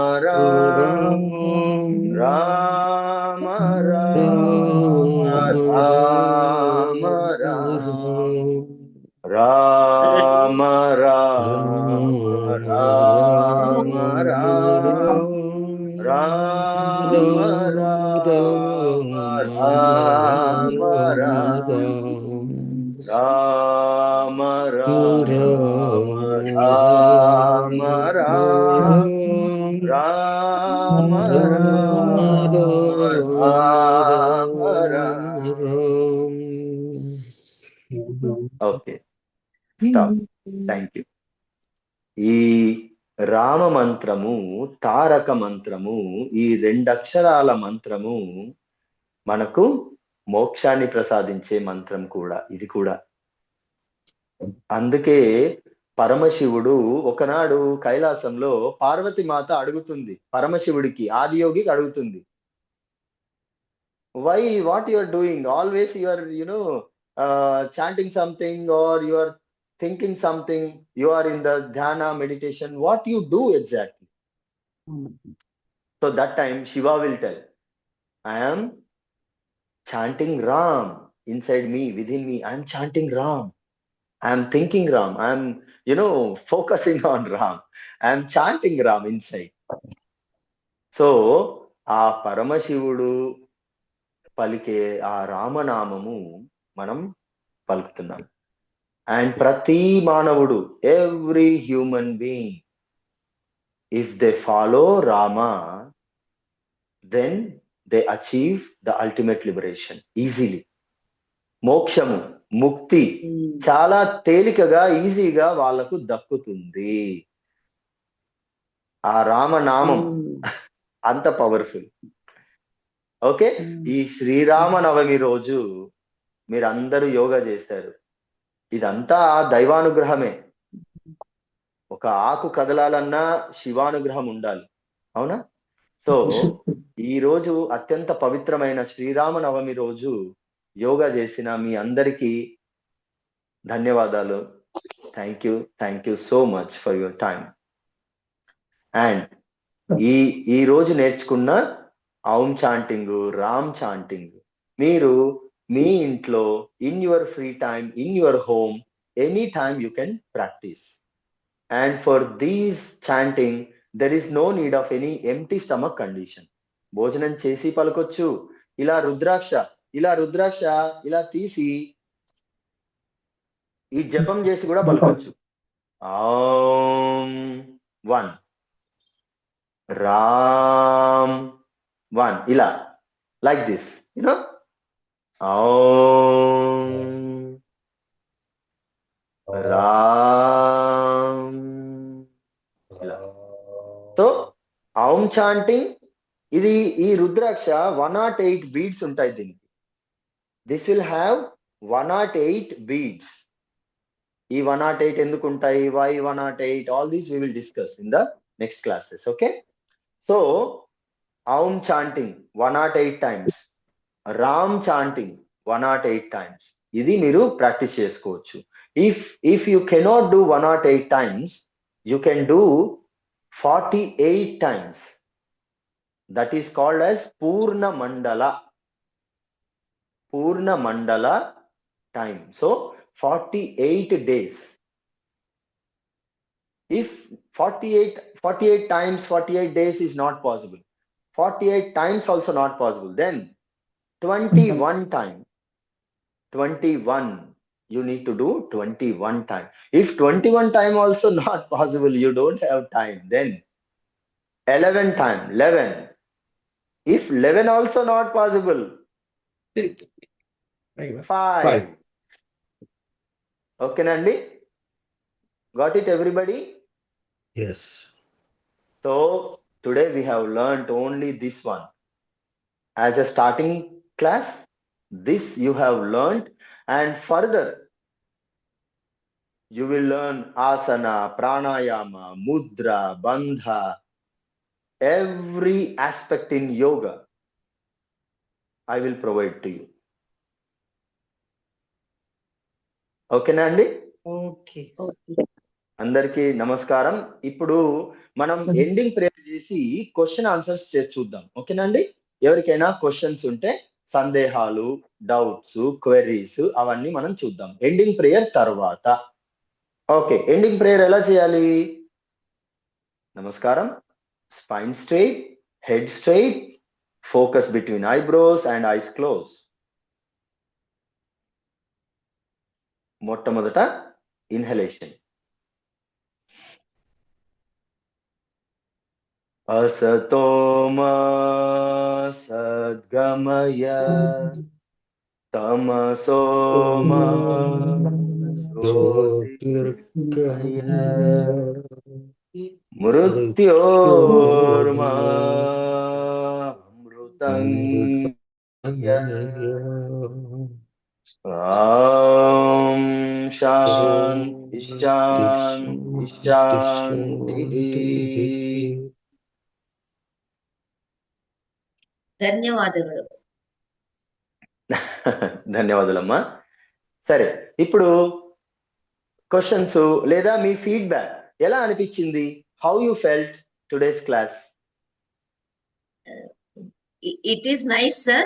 Okay, stop. Thank you. ఈ రామ మంత్రము, తారక మంత్రము, ఈ 2 అక్షరాల మంత్రము మనకు మోక్షాన్ని ప్రసాదించే మంత్రం కూడా ఇది కూడా. అందుకే పరమశివుడు ఒకనాడు కైలాసంలో పార్వతి మాత అడుగుతుంది పరమశివుడికి, ఆదియోగికి అడుగుతుంది, why what you are doing, always you are chanting something or you are thinking something, you are in the dhyana meditation, what you do exactly? So that time Shiva will tell, I am chanting Ram inside me, within me. I am chanting Ram, I am thinking Ram, I am focusing on Ram, I am chanting Ram inside. So ఆ పరమశివుడు పలికే ఆ రామనామము మనం పలుకుతున్నాం. And ప్రతి మానవుడు, every human being, if they follow Rama, then they achieve the ultimate liberation easily. మోక్షము, ముక్తి చాలా తేలికగా, ఈజీగా వాళ్ళకు దక్కుతుంది. ఆ రామనామం అంత పవర్ఫుల్. ఓకే, ఈ శ్రీరామ నవమి రోజు మీరందరూ యోగా చేశారు. ఇదంతా దైవానుగ్రహమే. ఒక ఆకు కదలాలన్నా శివానుగ్రహం ఉండాలి, అవునా? సో ఈ రోజు అత్యంత పవిత్రమైన శ్రీరామ నవమి రోజు యోగా చేసిన మీ అందరికీ ధన్యవాదాలు. Thank you so much for your time. And ఈ రోజు నేర్చుకున్న ఔం చాంటింగ్, రామ్ చాంటింగ్ మీరు మీ ఇంట్లో, in your free time, in your home, any time you can practise. And for these chanting there is no need of any empty stomach condition. భోజనం చేసి పలకొచ్చు. ఇలా రుద్రాక్ష ఇలా తీసి ఈ జపం చేసి కూడా పలకొచ్చు. ఓం 1, రామ్ 1, ఇలా, లైక్ దిస్, యునో. ఓం రామ్, ఇలా. సో ఔం చాంటింగ్, ఇది ఈ రుద్రాక్ష 108 బీడ్స్ ఉంటాయి దీనికి. This will have 108 beads. ఈ 108 ఎందుకు ఉంటాయి, why 108, all these we will discuss in the next classes. Okay, so Om chanting 108 times, Ram chanting 108 times, ఇది మీరు ప్రాక్టీస్ చేసుకోవచ్చు. If you cannot do 108 times, you can do 48 times. That is called as పూర్ణ మండల time. So 48 days. If 48 times 48 days is not possible, 48 times also not possible, then 21 time, 21, you need to do 21 time. If 21 time also not possible, you don't have time, then 11 time, 11. If 11 also not possible, 5. Okay, Nandi? Got it, everybody? Yes. So today we have learned only this one. As a starting class, this you have learned, and further you will learn asana, pranayama, mudra, bandha, every aspect in yoga I will provide to you. Okay, Nandi? Okay. అందరికీ నమస్కారం. ఇప్పుడు మనం ending prayer చేసి question answers చూద్దాం. ఓకేనండి? ఎవరికైనా questions ఉంటే, సందేహాలు, డౌట్స్, క్వెరీస్ అవన్నీ మనం చూద్దాం ఎండింగ్ ప్రేయర్ తర్వాత. ఓకే, ఎండింగ్ ప్రేయర్ ఎలా చేయాలి? నమస్కారం, spine straight, head straight, focus between eyebrows and eyes close. మొట్టమొదట ఇన్హలేషన్. असतो मा सद्गमय तमसो मा ज्योतिर्गमय मृत्योर्मा अमृतं ॐ शान्ति शान्ति शान्तिः. ధన్యవాదాలు. ధన్యవాదాలమ్మా. సరే, ఇప్పుడు క్వశ్చన్స్ లేదా మీ ఫీడ్బ్యాక్ ఎలా అనిపించింది? How you felt today's class? It is nice, sir,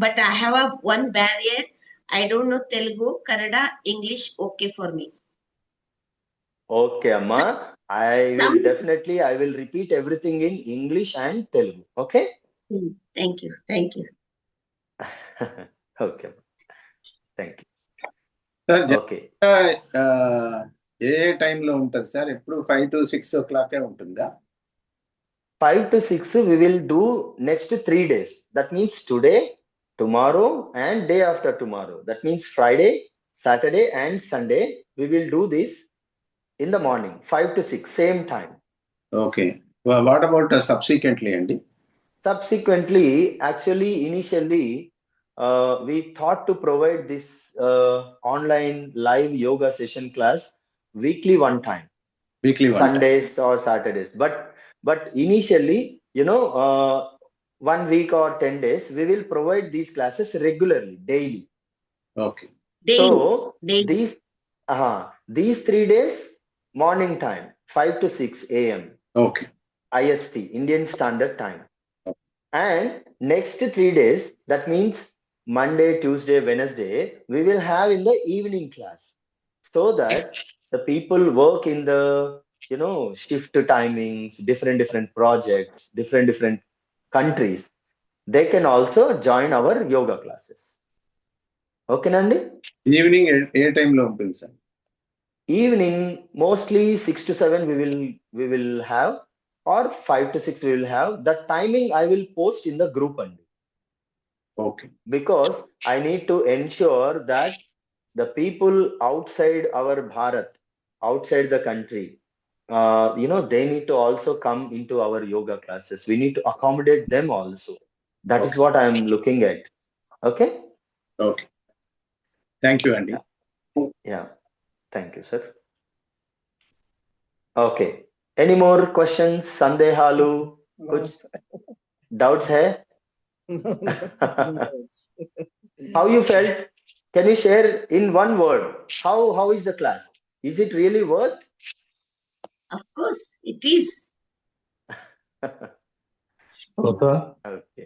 but I have one barrier. I don't know Telugu, Kannada, English. Okay for me. Okay అమ్మా, I will repeat everything in English and Telugu. Okay? Thank you. Okay, thank you. Sir okay ఏ టైంలో ఉంటుంది sir? ఎప్పుడు 5 to 6 o'clock ఉంటుందా? 5 to 6 we will do next 3 days. That means today, tomorrow, and day after tomorrow. That means Friday, Saturday, and Sunday. We will do this in the morning, 5 to 6, same time. Okay. What about subsequently అండి? Subsequently, actually, initially, we thought to provide this online live yoga session class weekly one time. Weekly Sundays or Saturdays, but initially, 1 week or 10 days, we will provide these classes regularly, daily. Okay. Daily. So Daily. these 3 days, morning time, 5 to 6 a.m. Okay. IST, Indian Standard Time. And next 3 days, that means Monday, Tuesday, Wednesday, we will have in the evening class, so that the people work in the shift timings, different projects, different countries, they can also join our yoga classes. Okay nandi? Evening ఏ టైంలో ఉంటుంది sir? Evening, mostly 6 to 7 we will have, or 5 to 6 we will have. The timing I will post in the group only, okay. because I need to ensure that the people outside our Bharat, outside the country, they need to also come into our yoga classes. We need to accommodate them also. That is what I am looking at. Okay? Okay. Thank you అండి. Yeah. Thank you, sir. Okay. Any more questions? Sandehalu? Kuch doubts hai? How you felt? Can you share in one word? How is the class? Is it really worth? Of course, it is. Okay.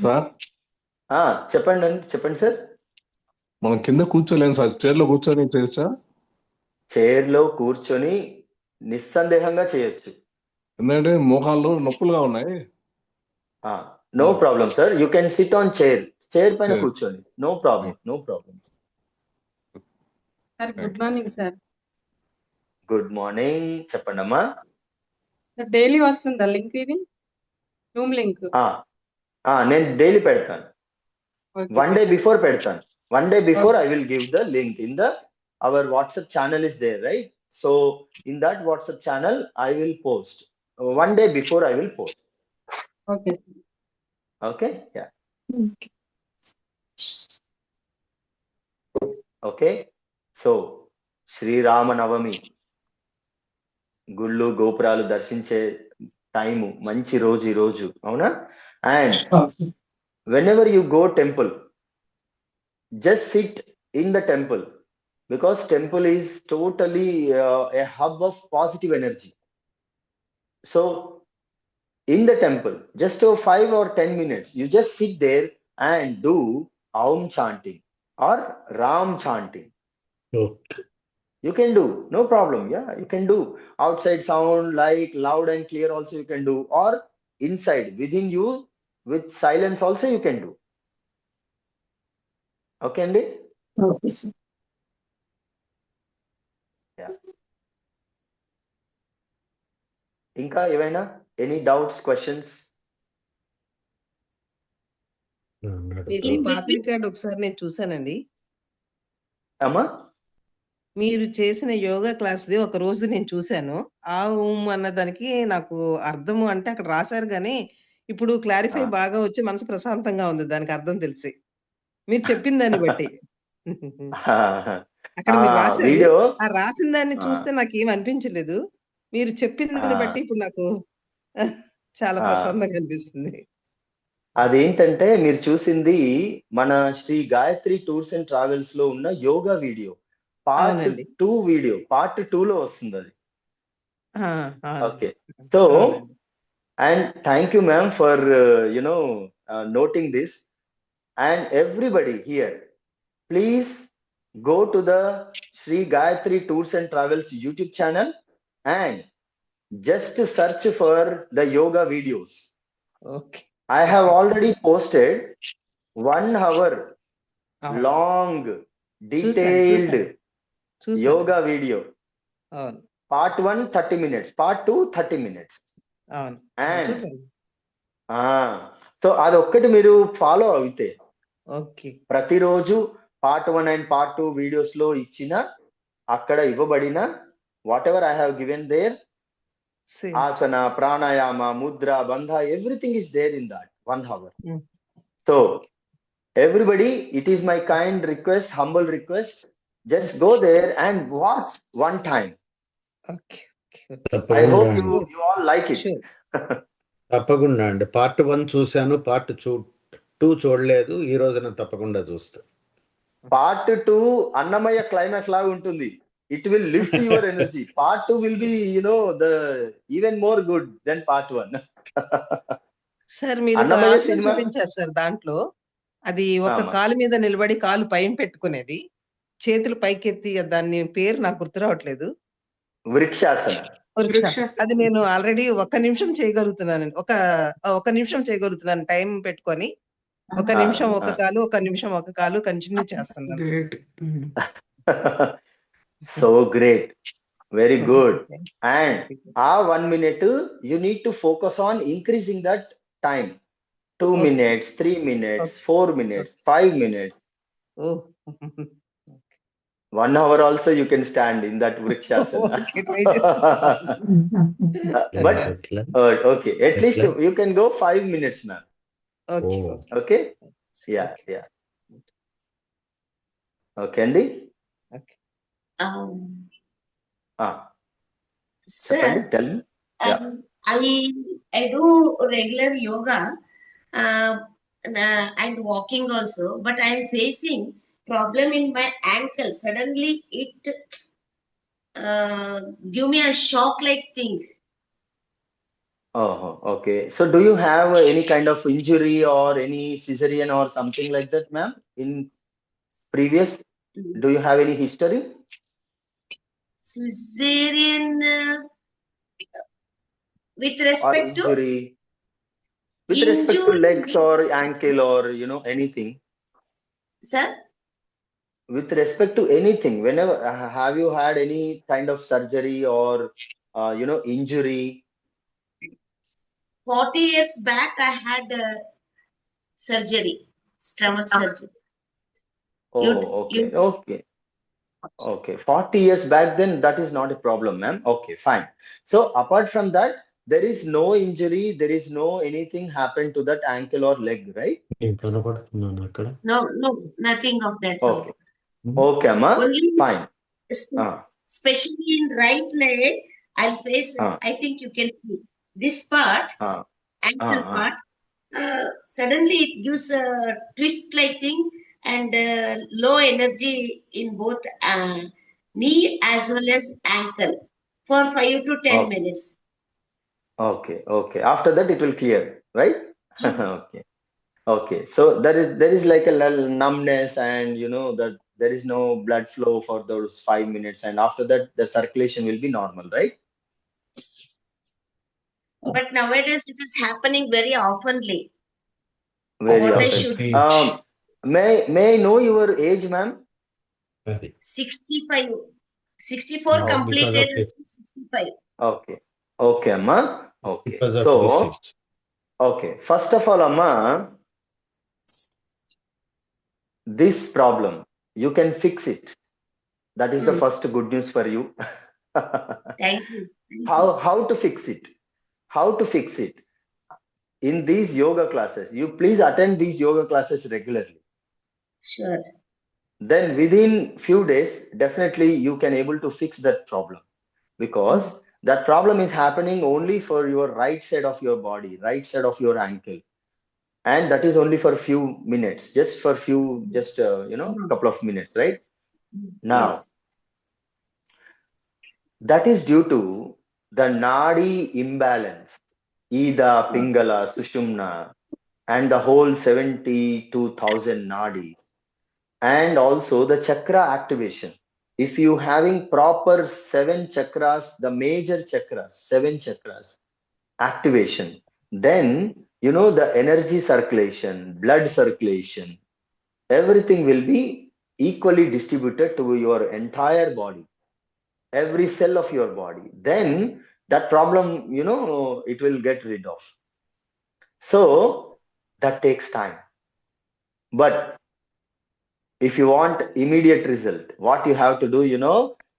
Sir చెప్పండి sir. మనం కింద కూర్చోలేము sir, చైర్లో కూర్చొని చేయొచ్చా? చైర్లో కూర్చొని నిస్సందేహంగా చేయొచ్చు. ఎందుకంటే మోకాళ్ళు నొప్పులుగా ఉన్నాయి. No problem sir, you can sit on chair పైన కూర్చోండి. No problem. Sir good morning sir. Good morning, చెప్పండి అమ్మా. డైలీ వస్తుందా లింక్? ఇది జూమ్ లింక్ నేను డైలీ పెడతాను. 1 day before పెడతాను. 1 day before I will give the link in our WhatsApp channel is there, right? So in that WhatsApp channel I will post. 1 day before I will post. Okay? Yeah. Okay. So Sri Rama Navami, గుళ్ళు గోపురాలు దర్శించే time, మంచి రోజు ఈ రోజు, అవునా? And whenever you go temple, just sit in the temple, because temple is totally a hub of positive energy. So in the temple, just 5 or 10 minutes, you just sit there and do Aum chanting or Ram chanting. Okay. You can do, no problem. Yeah, you can do outside sound, like loud and clear also you can do, or inside within you with silence also you can do. Okay అండి? Okay, sir. Yeah. ఇంకా ఏమైనా any doubts, questions? ఇది పాత record ఒకసారి నేను చూసానండి. అమ్మా, మీరు చేసిన యోగా క్లాస్ది ఒక రోజు నేను చూశాను. ఆ అన్న దానికి నాకు అర్థము అంటే అక్కడ రాశారు గానీ ఇప్పుడు క్లారిఫై బాగా వచ్చి మనసు ప్రశాంతంగా ఉంది దానికి అర్థం తెలిసి, మీరు చెప్పిన దాన్ని బట్టి. అక్కడ మీరు రాశారు, వీడియో ఆ రాసిన దాన్ని చూస్తే నాకేం అనిపించలేదు. మీరు చెప్పిన దాన్ని బట్టి ఇప్పుడు నాకు చాలా ప్రశాంతంగా అనిపిస్తుంది. అదేంటంటే మీరు చూసింది మన Shri Gayatri tours and travels లో ఉన్న yoga video, part 2 video, part 2 లో వస్తుంది అది. Okay. So and thank you ma'am for noting this, and everybody here, please go to the Sri Gayatri Tours and Travels YouTube channel and just search for the yoga videos. Okay. I have already posted 1 hour అవును. Long చూశాను detailed చూశాను yoga video. అవును part 1 30 minutes, part 2 30 minutes. అవును and చూశాను. So అదొక్కటి మీరు follow అయితే okay ప్రతిరోజు పార్ట్ 1 అండ్ పార్ట్ 2 వీడియోస్ లో ఇచ్చిన అక్కడ ఇవ్వబడిన whatever I have given there, same asana, pranayama, mudra, bandha, everything is there in that 1 hour. Mm. So everybody, it is my kind request, humble request, just go there and watch one time. Okay I hope తప్పకుండా you అండి. all like it. Sure తప్పకుండా అండి. Part 1 చూశాను, part 2 చూడలేదు. ఈ రోజున తప్పకుండా చూస్తా. పార్ట్ 2 అన్నమయ్య క్లైమాక్స్ లాగా ఉంటుంది. It will lift your energy. Part 2 will be, the even more good than part 1. Sir మీరు ఒక అన్నమయ్య ఆసనం సినిమా చూపించారు సార్ దాంట్లో. అది ఒక ఆమా. కాలు మీద నిలబడి కాలు పైన పెట్టుకునేది, చేతులు పైకెత్తి దాన్ని పేరు నాకు గుర్తు రావట్లేదు. వృక్షాసన. వృక్షాసనం. అది నేను ఆల్రెడీ 1 నిమిషం చేయగలుగుతున్నాను. ఒక నిమిషం చేయగలుగుతున్నాను టైం పెట్టుకొని. 1 నిమిషం ఒక కాలు, 1 నిమిషం ఒక కాలు కంటిన్యూ చేస్తున్నాను. Great. So great. Very good. And ఆ 1 minute you need to focus on increasing that time. 2 Okay. minutes, 3 minutes, Okay. 4 minutes, 5 minutes. ఓ 1 hour also you can stand in that vrikshasana. Okay try చేస్తాను. But ఎట్లా? okay, at least ఎట్లా? you can go 5 minutes, ma'am. Okay ఓ. Okay? Yeah, yeah. Okay, Andy? Um, Ah, sir, చెప్పండి, tell me. Yeah. I do regular yoga and walking also, but I am facing problem in my ankle. Suddenly it give me a shock like thing. Oh, okay. So do you have any kind of injury or any cesarean or something like that, ma'am? In previous, do you have any history? Cesarean with Or respect to injury? With respect to injury, legs or ankle or, anything? sir. With respect to anything, whenever, have you had any kind of surgery or, injury? 40 years back, I had surgery, stomach surgery. Oh, You- okay, you- okay. Okay, 40 years back, then that is not a problem, ma'am. Okay, fine. So apart from that, there is no injury, there is no anything happened to that ankle or leg, right? నేను కనపడుతున్నాను అక్కడ. No, nothing of that sort. Okay. Okay, amma. Only Fine. especially in right leg, I'll face. I think you can see this part, ankle part. Suddenly it gives a twist like thing and low energy in both knee as well as ankle for 5 to 10 Okay. minutes. Okay, okay. After that, it will clear, right? Okay. Okay. So there is like a numbness, and that there is no blood flow for those 5 minutes, and after that, the circulation will be normal, right? But nowadays it is happening very oftenly. Very What I often. should May I know your age, ma'am? అది 65, 64 No, completed, because of 65. Okay. Okay, amma. Okay. because of So, this age. okay. First of all, amma, this problem, you can fix it. That is the first good news for you. Thank you. How to fix it? How to fix it? In these yoga classes, you please attend these yoga classes regularly. Sure. Then within few days, definitely you can able to fix that problem, because that problem is happening only for your right side of your body, right side of your ankle, and that is only for few minutes, just couple of minutes, right? Now, Yes. that is due to the nadi imbalance, Ida, Pingala, Sushumna, and the whole 72,000 nadis, and also the chakra activation. If you having proper 7 chakras, the major chakras, 7 chakras activation, then the energy circulation, blood circulation, everything will be equally distributed to your entire body, every cell of your body. Then that problem, it will get rid of. So that takes time. But if you want immediate result, what you have to do,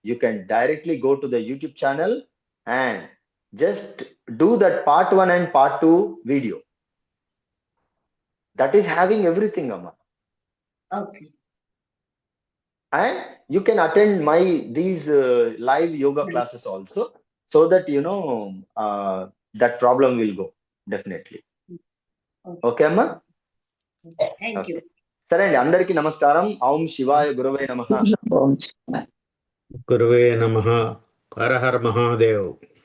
you can directly go to the YouTube channel and just do that part 1 and part 2 video. That is having everything, Amma. Okay. And you can attend these live yoga classes also, so that that problem will go definitely. Okay, Amma? Thank you. సరే అండి, అందరికీ నమస్కారం. ఓం శివాయ గురవే నమః. గురువే నమః. హర హర మహాదేవ్.